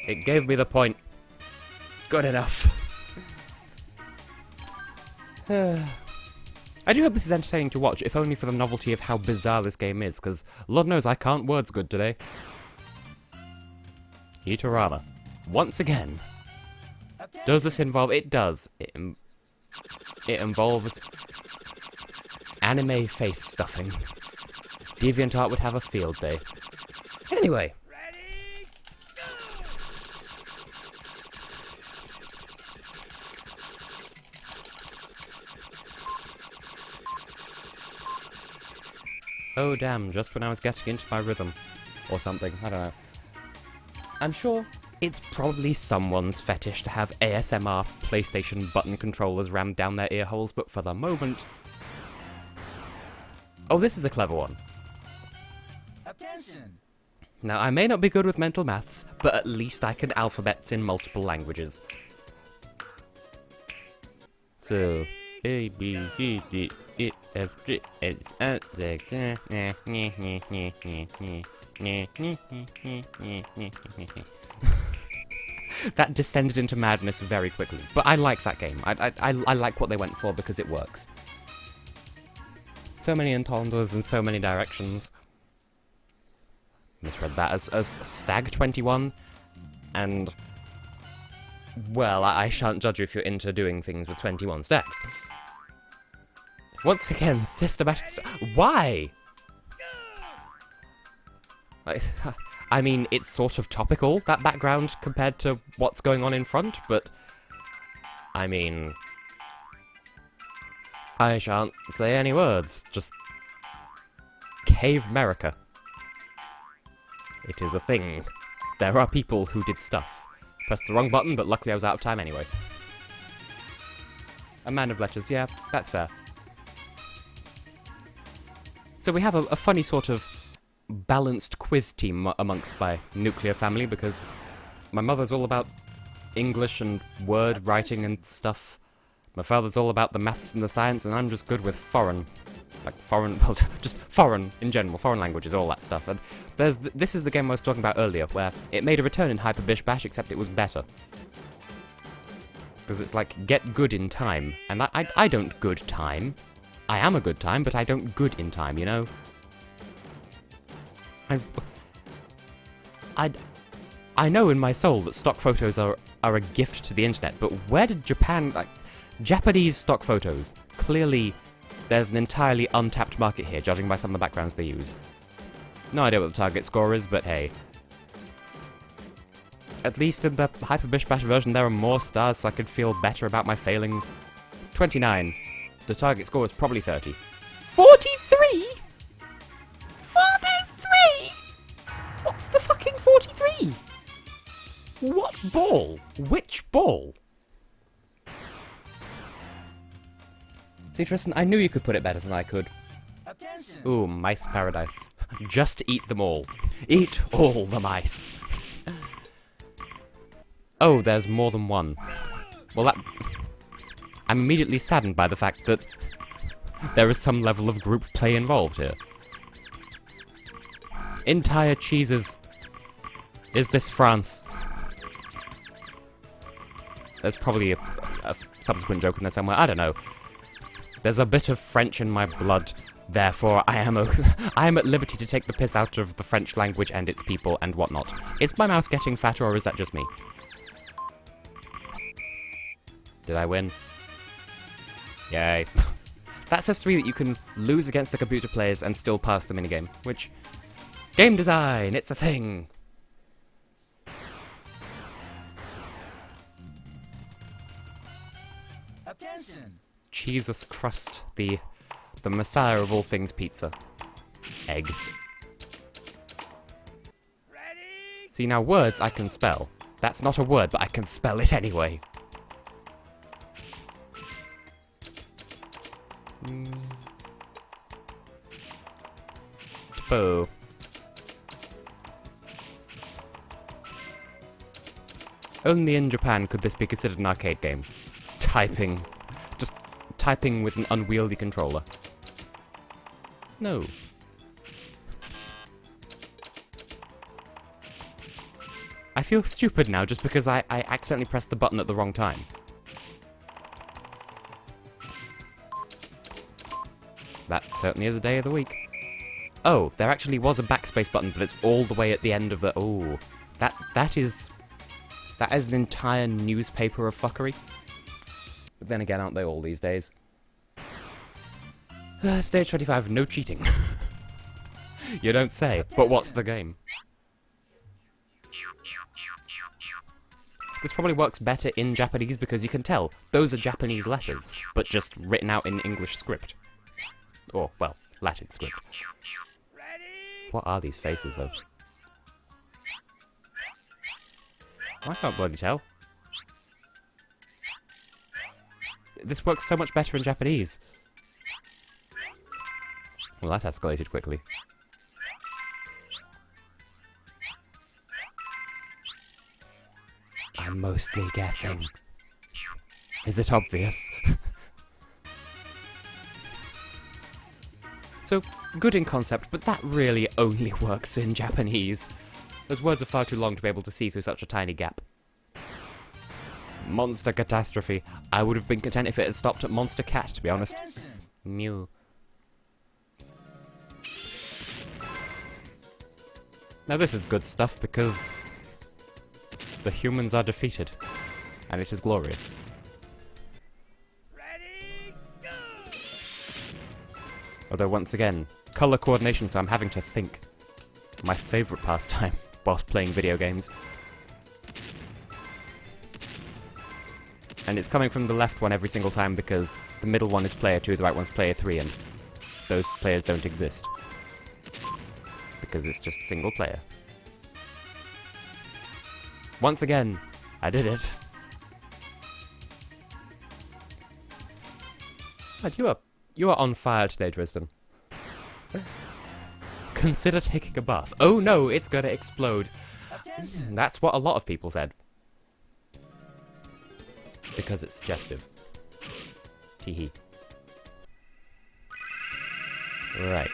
It gave me the point. Good enough. I do hope this is entertaining to watch, if only for the novelty of how bizarre this game is, because Lord knows I can't words good today. Eatorama. Once again. Does this involve... It does. It involves... anime face stuffing. DeviantArt would have a field day. Anyway. Ready? Oh damn, just when I was getting into my rhythm. Or something, I don't know. I'm sure it's probably someone's fetish to have ASMR PlayStation button controllers rammed down their ear holes, but for the moment... Oh, this is a clever one. Attention! Now, I may not be good with mental maths, but at least I can alphabets in multiple languages. So, A, B, C, D, E, F, G, H, I, J, K, That descended into madness very quickly, but I like that game. I like what they went for because it works. So many entendres in so many directions. Misread that as Stag 21, and well, I shan't judge you if you're into doing things with 21 stacks. Once again, systematic. Why? I mean, it's sort of topical, that background, compared to what's going on in front, but I mean, I shan't say any words. Just Cave America. It is a thing. There are people who did stuff. Pressed the wrong button, but luckily I was out of time anyway. A man of letters, yeah, that's fair. So we have a funny sort of balanced quiz team amongst my nuclear family, because my mother's all about English and word writing and stuff. My father's all about the maths and the science, and I'm just good with foreign. Like foreign, well, just foreign in general, foreign languages, all that stuff. And this is the game I was talking about earlier, where it made a return in Hyper Bish Bash, except it was better. Because it's like, get good in time. And I don't good time. I am a good time, but I don't good in time, you know? I know in my soul that stock photos are a gift to the internet, but where did Japan... like, Japanese stock photos, clearly there's an entirely untapped market here, judging by some of the backgrounds they use. No idea what the target score is, but hey. At least in the Hyper Bish Bash version there are more stars, so I could feel better about my failings. 29. The target score is probably 30. 43?! 43?! What's the fucking 43?! What ball? Which ball? See, Tristan, I knew you could put it better than I could. Attention! Ooh, mice paradise. Just eat them all. Eat all the mice. Oh, there's more than one. Well, that... I'm immediately saddened by the fact that there is some level of group play involved here. Entire cheeses. Is this France? There's probably a subsequent joke in there somewhere. I don't know. There's a bit of French in my blood, therefore I am at liberty to take the piss out of the French language and its people and whatnot. Is my mouse getting fatter, or is that just me? Did I win? Yay. That says to me that you can lose against the computer players and still pass the minigame, which Game design, it's a thing. Attention. Jesus crust, the messiah of all things pizza. Egg. Ready? See, now words I can spell. That's not a word, but I can spell it anyway. Boo. Only in Japan could this be considered an arcade game. Typing. Just typing with an unwieldy controller. No. I feel stupid now just because I accidentally pressed the button at the wrong time. That certainly is a day of the week. Oh, there actually was a backspace button, but it's all the way at the end of the... Oh, that is an entire newspaper of fuckery. But then again, aren't they all these days? Stage 25, no cheating. You don't say, but what's the game? This probably works better in Japanese because you can tell those are Japanese letters, but just written out in English script. Or, well, Latin script. Ready? What are these faces, though? I can't bloody tell. This works so much better in Japanese. Well, that escalated quickly. I'm mostly guessing. Is it obvious? So, good in concept, but that really only works in Japanese. Those words are far too long to be able to see through such a tiny gap. Monster catastrophe. I would have been content if it had stopped at monster cat, to be honest. Attention. Mew. Now this is good stuff because the humans are defeated, and it is glorious. Ready? Go. Although once again, colour coordination, so I'm having to think. My favourite pastime whilst playing video games. And it's coming from the left one every single time because the middle one is player 2, the right one's player 3, and those players don't exist. Because it's just single player. Once again, I did it. God, you are on fire today, Drisden. Consider taking a bath. Oh no, it's gonna explode. Attention. That's what a lot of people said. Because it's suggestive. Teehee. Right.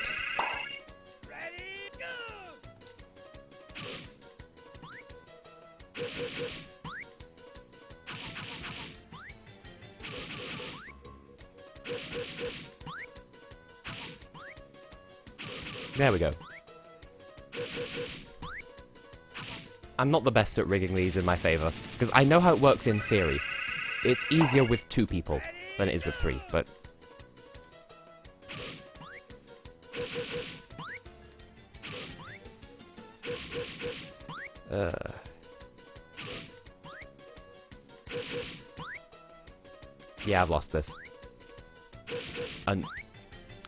Ready? Go. There we go. I'm not the best at rigging these in my favour, because I know how it works in theory. It's easier with 2 people than it is with 3, but... Yeah, I've lost this.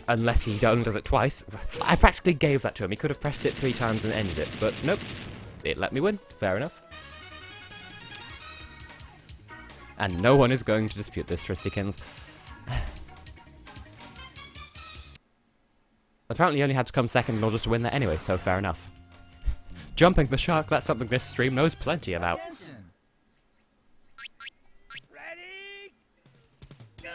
Unless he only does it twice. I practically gave that to him. He could have pressed it 3 times and ended it, but nope. It let me win. Fair enough. And no one is going to dispute this, Tristikins. Apparently you only had to come second in order to win that anyway, so fair enough. Jumping the shark, that's something this stream knows plenty about. Attention. Ready? Go.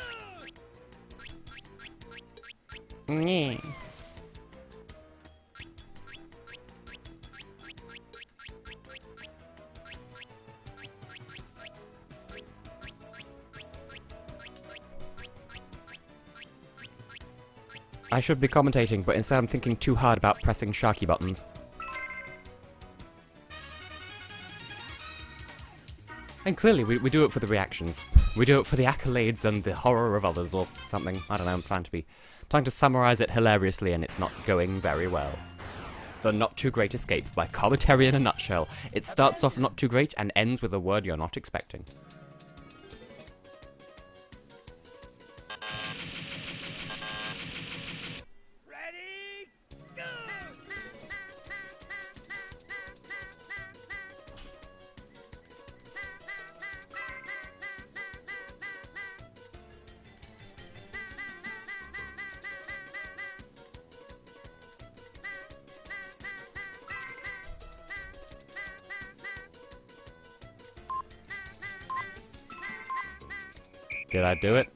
Yeah. I should be commentating, but instead I'm thinking too hard about pressing sharky buttons. And clearly we do it for the reactions. We do it for the accolades and the horror of others or something. I don't know, I'm trying to summarise it hilariously and it's not going very well. The Not Too Great Escape by Commentary in a Nutshell. It starts off not too great and ends with a word you're not expecting. Ready, go! Did I do it?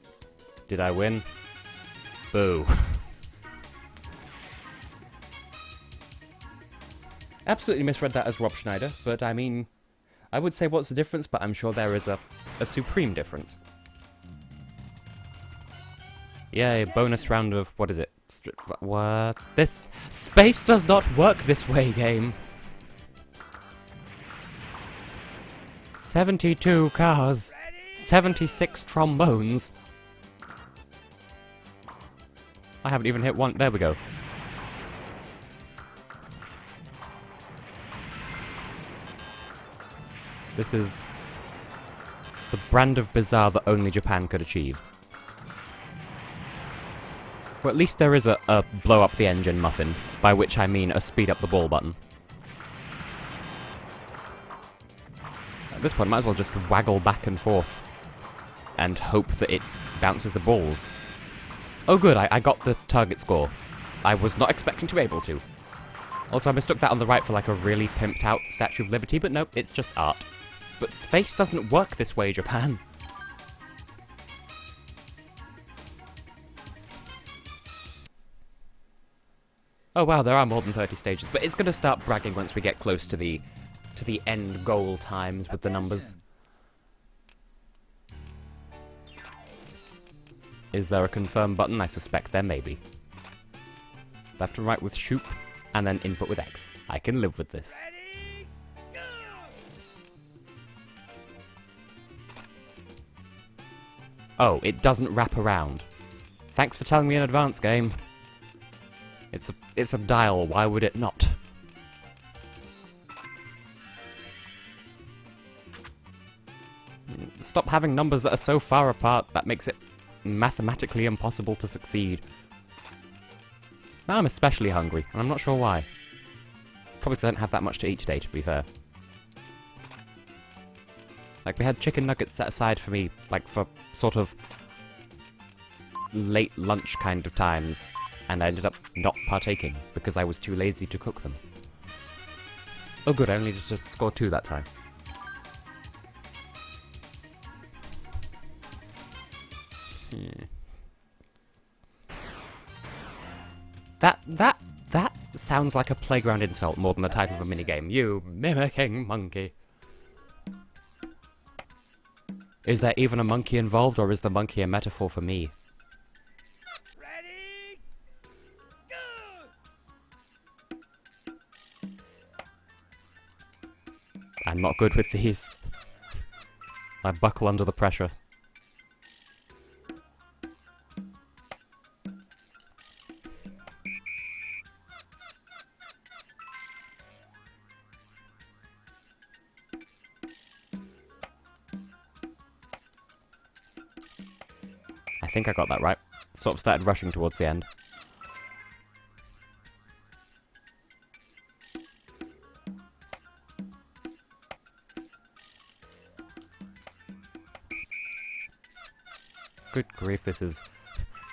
Did I win? Boo. Absolutely misread that as Rob Schneider, but I mean, I would say what's the difference, but I'm sure there is a supreme difference. Yay, bonus round of, what is it? What? This space does not work this way, game. 72 cars. 76 trombones. I haven't even hit one. There we go. This is the brand of bizarre that only Japan could achieve. Well, at least there is a blow up the engine muffin, by which I mean a speed up the ball button. At this point, might as well just waggle back and forth and hope that it bounces the balls. Oh good, I got the target score. I was not expecting to be able to. Also, I mistook that on the right for like a really pimped out Statue of Liberty, but nope, it's just art. But space doesn't work this way, Japan. Oh wow, there are more than 30 stages, but it's gonna start bragging once we get close to the end goal times with the numbers. Is there a confirm button? I suspect there may be. Left and right with shoop, and then input with X. I can live with this. Ready, go! Oh, it doesn't wrap around. Thanks for telling me in advance, game. It's a dial, why would it not? Stop having numbers that are so far apart, that makes it mathematically impossible to succeed. Now I'm especially hungry, and I'm not sure why. Probably because I don't have that much to eat today, to be fair. Like, we had chicken nuggets set aside for me, like, for sort of late lunch kind of times, and I ended up not partaking because I was too lazy to cook them. Oh good, I only needed to score 2 that time. That sounds like a playground insult more than the title of a minigame. You mimicking monkey. Is there even a monkey involved, or is the monkey a metaphor for me? Ready, go! I'm not good with these. I buckle under the pressure. I think I got that right. Sort of started rushing towards the end. Good grief, this is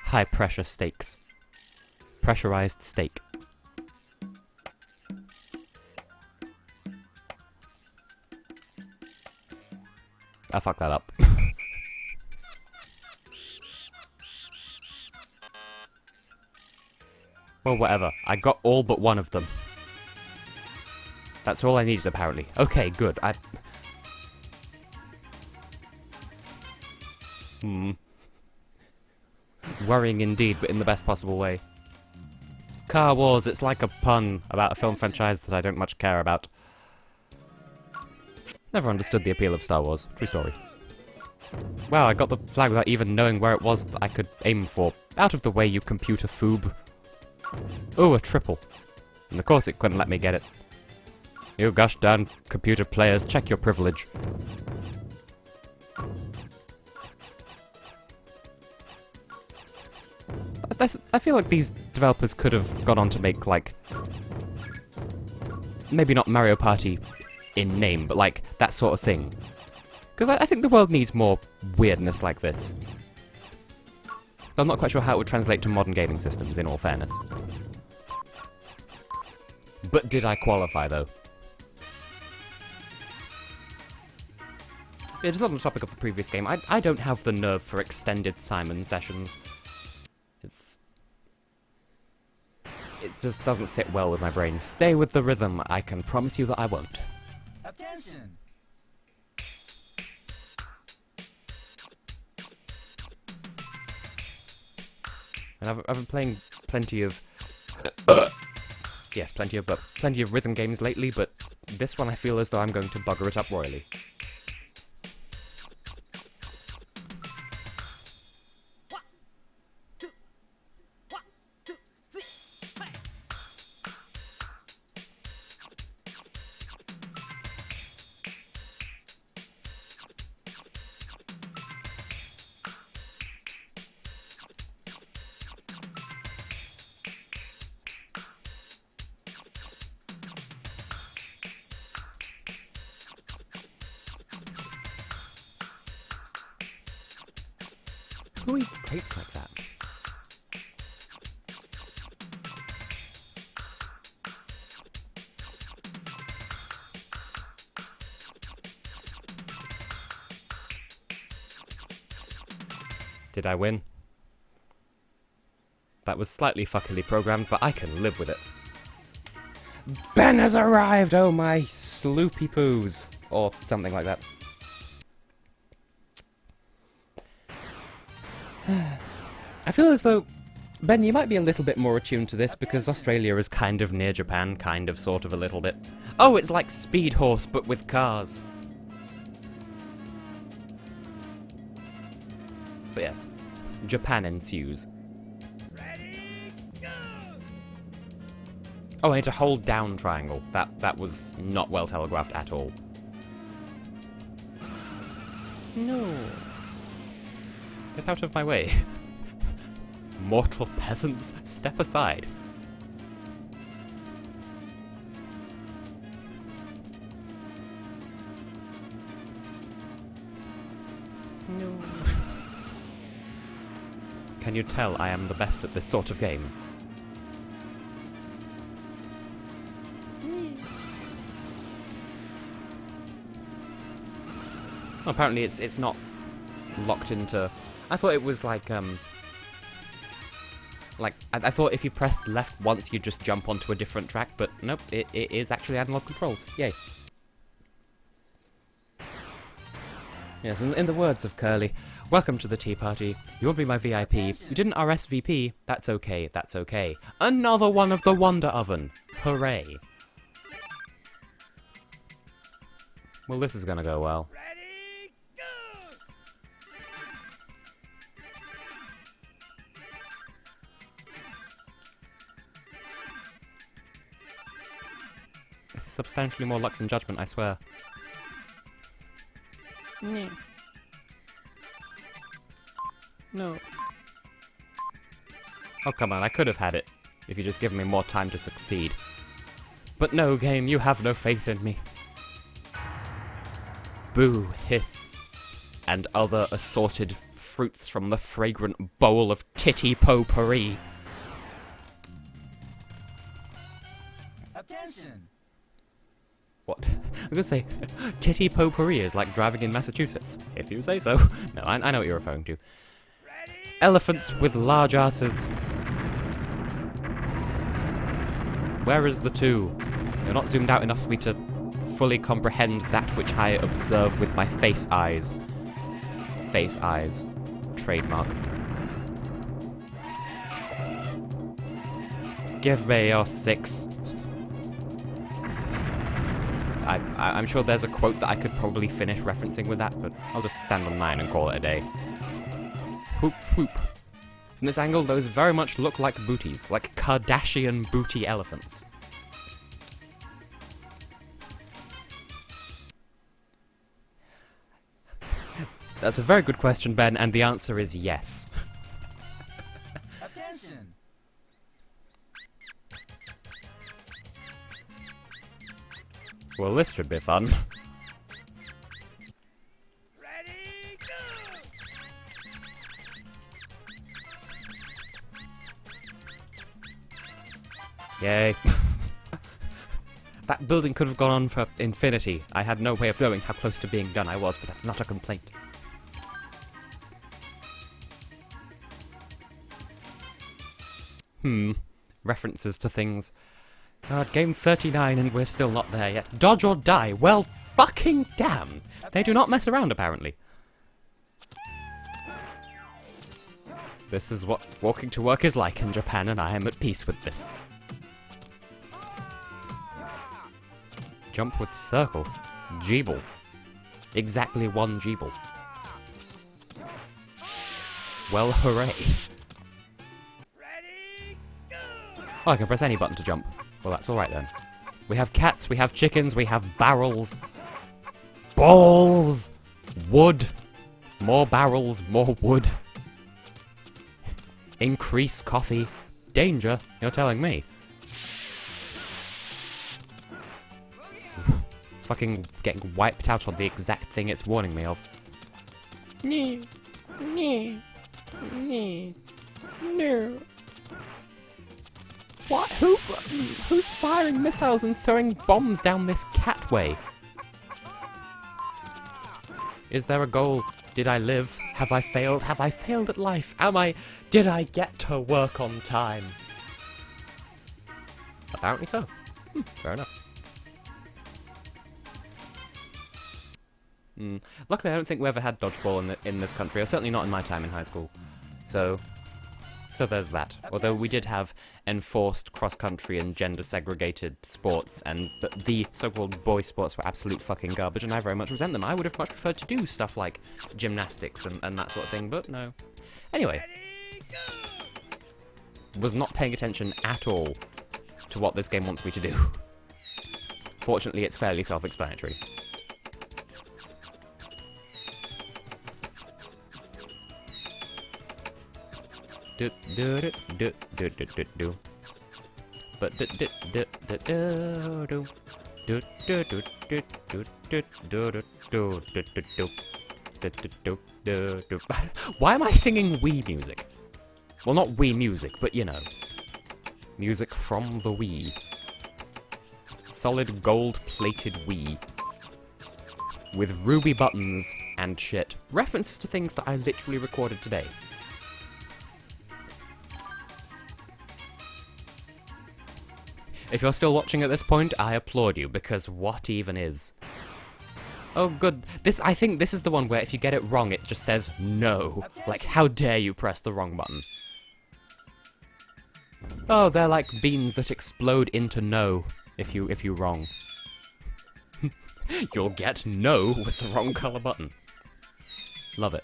high pressure stakes. Pressurized steak. I fucked that up. Well, whatever. I got all but one of them. That's all I needed, apparently. Okay, good. Worrying indeed, but in the best possible way. Car Wars, it's like a pun about a film franchise that I don't much care about. Never understood the appeal of Star Wars. True story. Wow, I got the flag without even knowing where it was that I could aim for. Out of the way, you computer foob. Oh, a triple. And of course it couldn't let me get it. You gosh darn computer players, check your privilege. I feel like these developers could have gone on to make, like, maybe not Mario Party in name, but like that sort of thing. Because I think the world needs more weirdness like this. I'm not quite sure how it would translate to modern gaming systems, in all fairness. But did I qualify, though? Yeah, just on the topic of the previous game, I don't have the nerve for extended Simon sessions. It just doesn't sit well with my brain. Stay with the rhythm, I can promise you that I won't. Attention! And I've been playing plenty of... yes, plenty of rhythm games lately, but this one I feel as though I'm going to bugger it up royally. Who eats grapes like that? Did I win? That was slightly fuckily programmed, but I can live with it. Ben has arrived! Oh my sloopy poos! Or something like that. I feel as though, Ben, you might be a little bit more attuned to this because Australia is kind of near Japan, kind of, sort of, a little bit. Oh, it's like Speed Horse, but with cars. But yes, Japan ensues. Ready, go! Oh, I need to hold down triangle. That was not well telegraphed at all. No. Get out of my way. Mortal peasants, step aside. No. Can you tell I am the best at this sort of game? Well, apparently it's not locked into... I thought it was like, I thought if you pressed left once, you'd just jump onto a different track, but nope, it is actually analog controls. Yay. Yes, in the words of Curly, welcome to the tea party. You won't be my VIP. You didn't RSVP. That's okay, that's okay. Another one of the Wonder Oven. Hooray. Well, this is gonna go well. Ready, go! This is substantially more luck than judgment, I swear. No. Oh, come on, I could have had it, if you'd just given me more time to succeed. But no, game, you have no faith in me. Boo, hiss, and other assorted fruits from the fragrant bowl of titty potpourri. Attention! What? I was gonna say, titty potpourri is like driving in Massachusetts, if you say so. No, I know what you're referring to. Ready, Elephants with large asses. Where is the two? You're not zoomed out enough for me to fully comprehend that which I observe with my face eyes. Face eyes. Trademark. Give me your 6. I'm sure there's a quote that I could probably finish referencing with that, but I'll just stand on 9 and call it a day. Whoop whoop. From this angle, those very much look like booties, like Kardashian booty elephants. That's a very good question, Ben, and the answer is yes. Attention. Well, this should be fun. Ready, go! Yay. That building could have gone on for infinity. I had no way of knowing how close to being done I was, but that's not a complaint. References to things. God, game 39 and we're still not there yet. Dodge or die? Well, fucking damn! They do not mess around, apparently. This is what walking to work is like in Japan, and I am at peace with this. Jump with circle. Jeeble. Exactly one Jeeble. Well, hooray. Ready, go! Oh, I can press any button to jump. Well, that's alright then. We have cats, we have chickens, we have barrels. Balls! Wood. More barrels, more wood. Increase coffee. Danger, you're telling me. Fucking getting wiped out on the exact thing it's warning me of. No. What? Who's firing missiles and throwing bombs down this catway? Is there a goal? Did I live? Have I failed? Have I failed at life? Did I get to work on time? Apparently so. Fair enough. Luckily, I don't think we ever had dodgeball in this country, or certainly not in my time in high school. So there's that. Although we did have enforced cross-country and gender-segregated sports, and the so-called boy sports were absolute fucking garbage, and I very much resent them. I would have much preferred to do stuff like gymnastics and that sort of thing, but no. Anyway, was not paying attention at all to what this game wants me to do. Fortunately, it's fairly self-explanatory. Do do do do do do do do. But do do do do do do do do do do do do do do do do do. Why am I singing Wii music? Well, not Wii music, but you know, music from the Wii. Solid gold-plated Wii. With ruby buttons and shit. References to things that I literally recorded today. If you're still watching at this point, I applaud you, because what even is? Oh good, I think this is the one where if you get it wrong, it just says no. Like, how dare you press the wrong button? Oh, they're like beans that explode into no, if you wrong. You'll get no with the wrong colour button. Love it.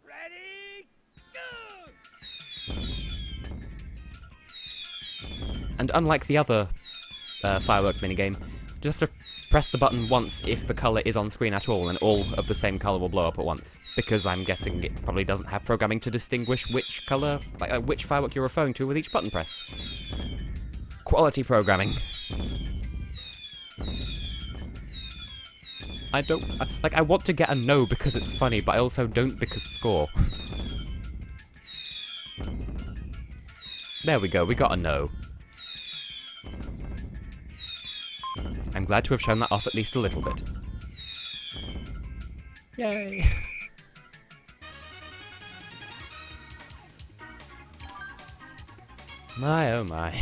Ready, go! And unlike the other firework minigame, you just have to press the button once if the colour is on screen at all, and all of the same colour will blow up at once. Because I'm guessing it probably doesn't have programming to distinguish which colour, which firework you're referring to with each button press. Quality programming. I want to get a no because it's funny, but I also don't because score. There we go, we got a no. I'm glad to have shown that off at least a little bit. Yay! My oh my.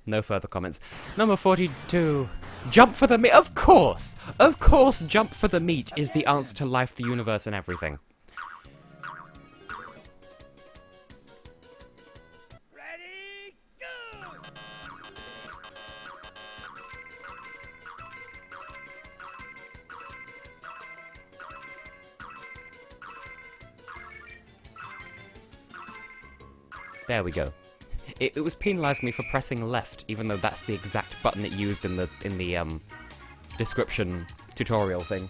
No further comments. Number 42. Jump for the meat! Of course! Of course jump for the meat is the answer to life, the universe, and everything. Ready, go! There we go. It was penalising me for pressing left, even though that's the exact button it used in the description tutorial thing.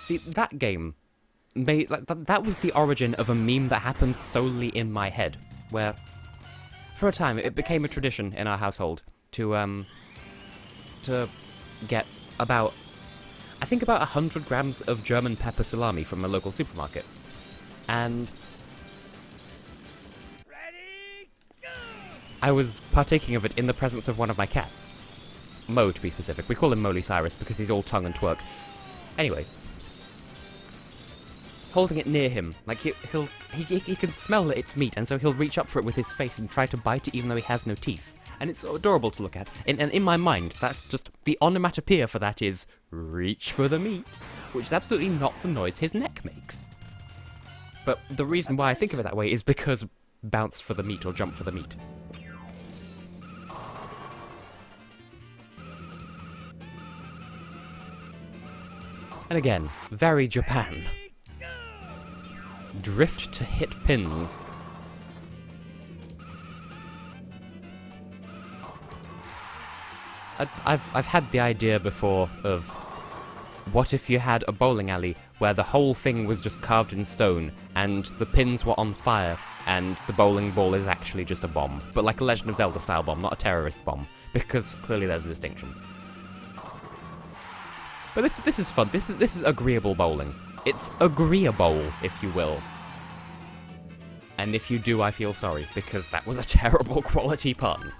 See, that game made that was the origin of a meme that happened solely in my head, where for a time it became a tradition in our household to get about, I think, about 100 grams of German pepper salami from a local supermarket, and Ready, go! I was partaking of it in the presence of one of my cats. Mo, to be specific. We call him Moly Cyrus because he's all tongue and twerk. Anyway, holding it near him, like he can smell that it's meat, and so he'll reach up for it with his face and try to bite it even though he has no teeth. And it's adorable to look at. And in my mind, that's just, the onomatopoeia for that is, reach for the meat, which is absolutely not the noise his neck makes. But the reason why I think of it that way is because bounce for the meat or jump for the meat. And again, very Japan. Drift to hit pins. I've had the idea before of, what if you had a bowling alley where the whole thing was just carved in stone and the pins were on fire and the bowling ball is actually just a bomb, but like a Legend of Zelda style bomb, not a terrorist bomb, because clearly there's a distinction. But this is fun. This is agreeable bowling. It's agreeable, if you will. And if you do, I feel sorry, because that was a terrible quality pun.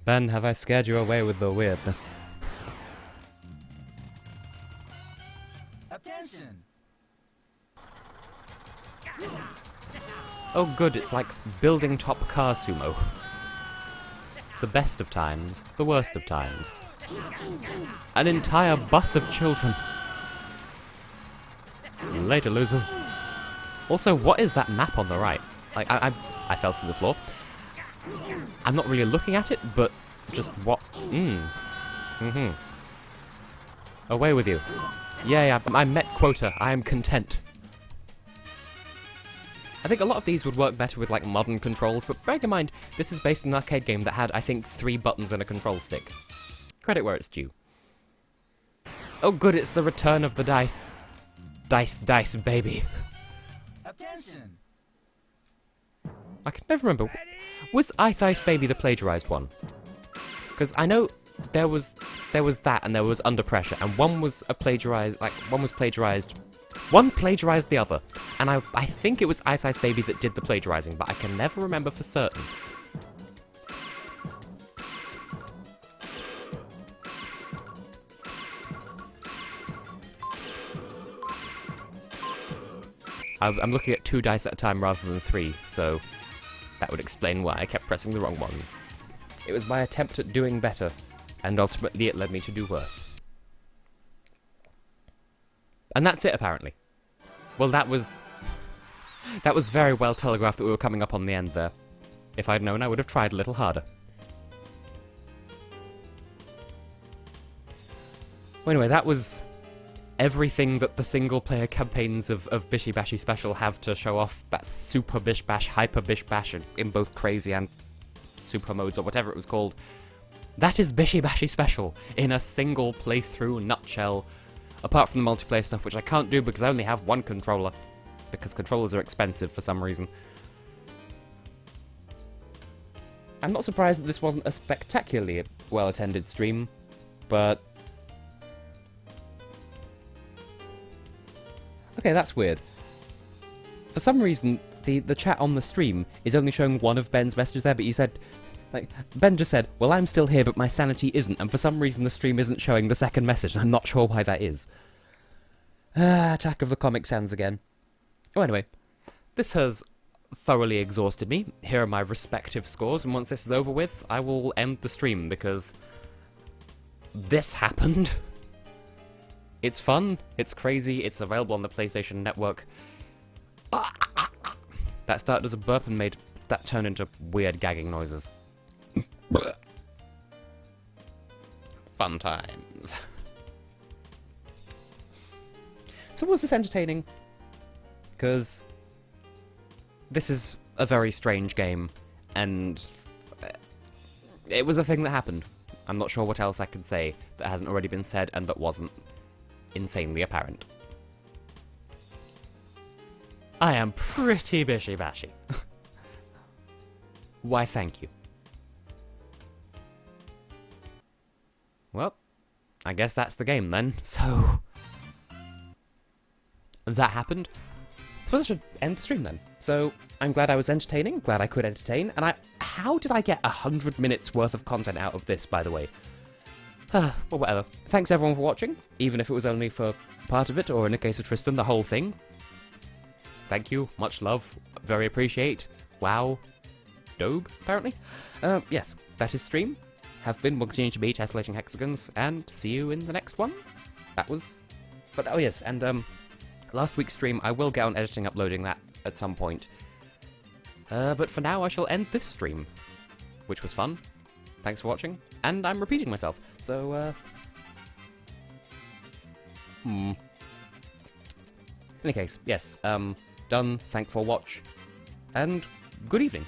Ben, have I scared you away with the weirdness? Attention! Oh good, it's like building top car sumo. The best of times, the worst of times. An entire bus of children. Later, losers. Also, what is that map on the right? Like, I fell through the floor. I'm not really looking at it, but just what? Away with you. Yay, I met quota. I am content. I think a lot of these would work better with, like, modern controls, but bear in mind, this is based on an arcade game that had, I think, 3 buttons and a control stick. Credit where it's due. Oh good, it's the return of the dice. Dice, dice, baby. Attention! I can never remember. Was Ice Ice Baby the plagiarized one? Because I know there was that and there was Under Pressure, and one was plagiarized. One plagiarized the other, and I think it was Ice Ice Baby that did the plagiarizing, but I can never remember for certain. I'm looking at 2 dice at a time rather than 3, so that would explain why I kept pressing the wrong ones. It was my attempt at doing better, and ultimately it led me to do worse. And that's it, apparently. Well, that was very well telegraphed that we were coming up on the end there. If I'd known, I would have tried a little harder. Well, anyway, that was everything that the single-player campaigns of Bishi Bashi Special have to show off. That's Super Bish Bash, Hyper Bish Bash, in both crazy and super modes, or whatever it was called. That is Bishi Bashi Special, in a single playthrough nutshell. Apart from the multiplayer stuff, which I can't do because I only have one controller. Because controllers are expensive for some reason. I'm not surprised that this wasn't a spectacularly well-attended stream, but... Okay, that's weird. For some reason, the chat on the stream is only showing one of Ben's messages there, but you said... Like, Ben just said, well, I'm still here, but my sanity isn't, and for some reason the stream isn't showing the second message, and I'm not sure why that is. Attack of the Comic Sans again. Oh, anyway. This has thoroughly exhausted me. Here are my respective scores, and once this is over with, I will end the stream, because... this happened. It's fun, it's crazy, it's available on the PlayStation Network. That started as a burp and made that turn into weird gagging noises. Fun times. So was this entertaining? Because this is a very strange game. And it was a thing that happened. I'm not sure what else I can say that hasn't already been said and that wasn't insanely apparent. I am pretty Bishi Bashi. Why, thank you. Well, I guess that's the game then, so... That happened. So I should end the stream then. So, I'm glad I was entertaining, glad I could entertain, and how did I get 100 minutes worth of content out of this, by the way? Well, whatever. Thanks everyone for watching, even if it was only for part of it, or in the case of Tristan, the whole thing. Thank you, much love, very appreciate. Wow. Doge, apparently. Yes, that is stream. Have been, will continue to be Tessellating Hexagons, and see you in the next one. That was... But, oh yes, and, last week's stream, I will get on editing, uploading that at some point. But for now, I shall end this stream, which was fun. Thanks for watching, and I'm repeating myself, so, In any case, yes, done, thank for watch, and good evening.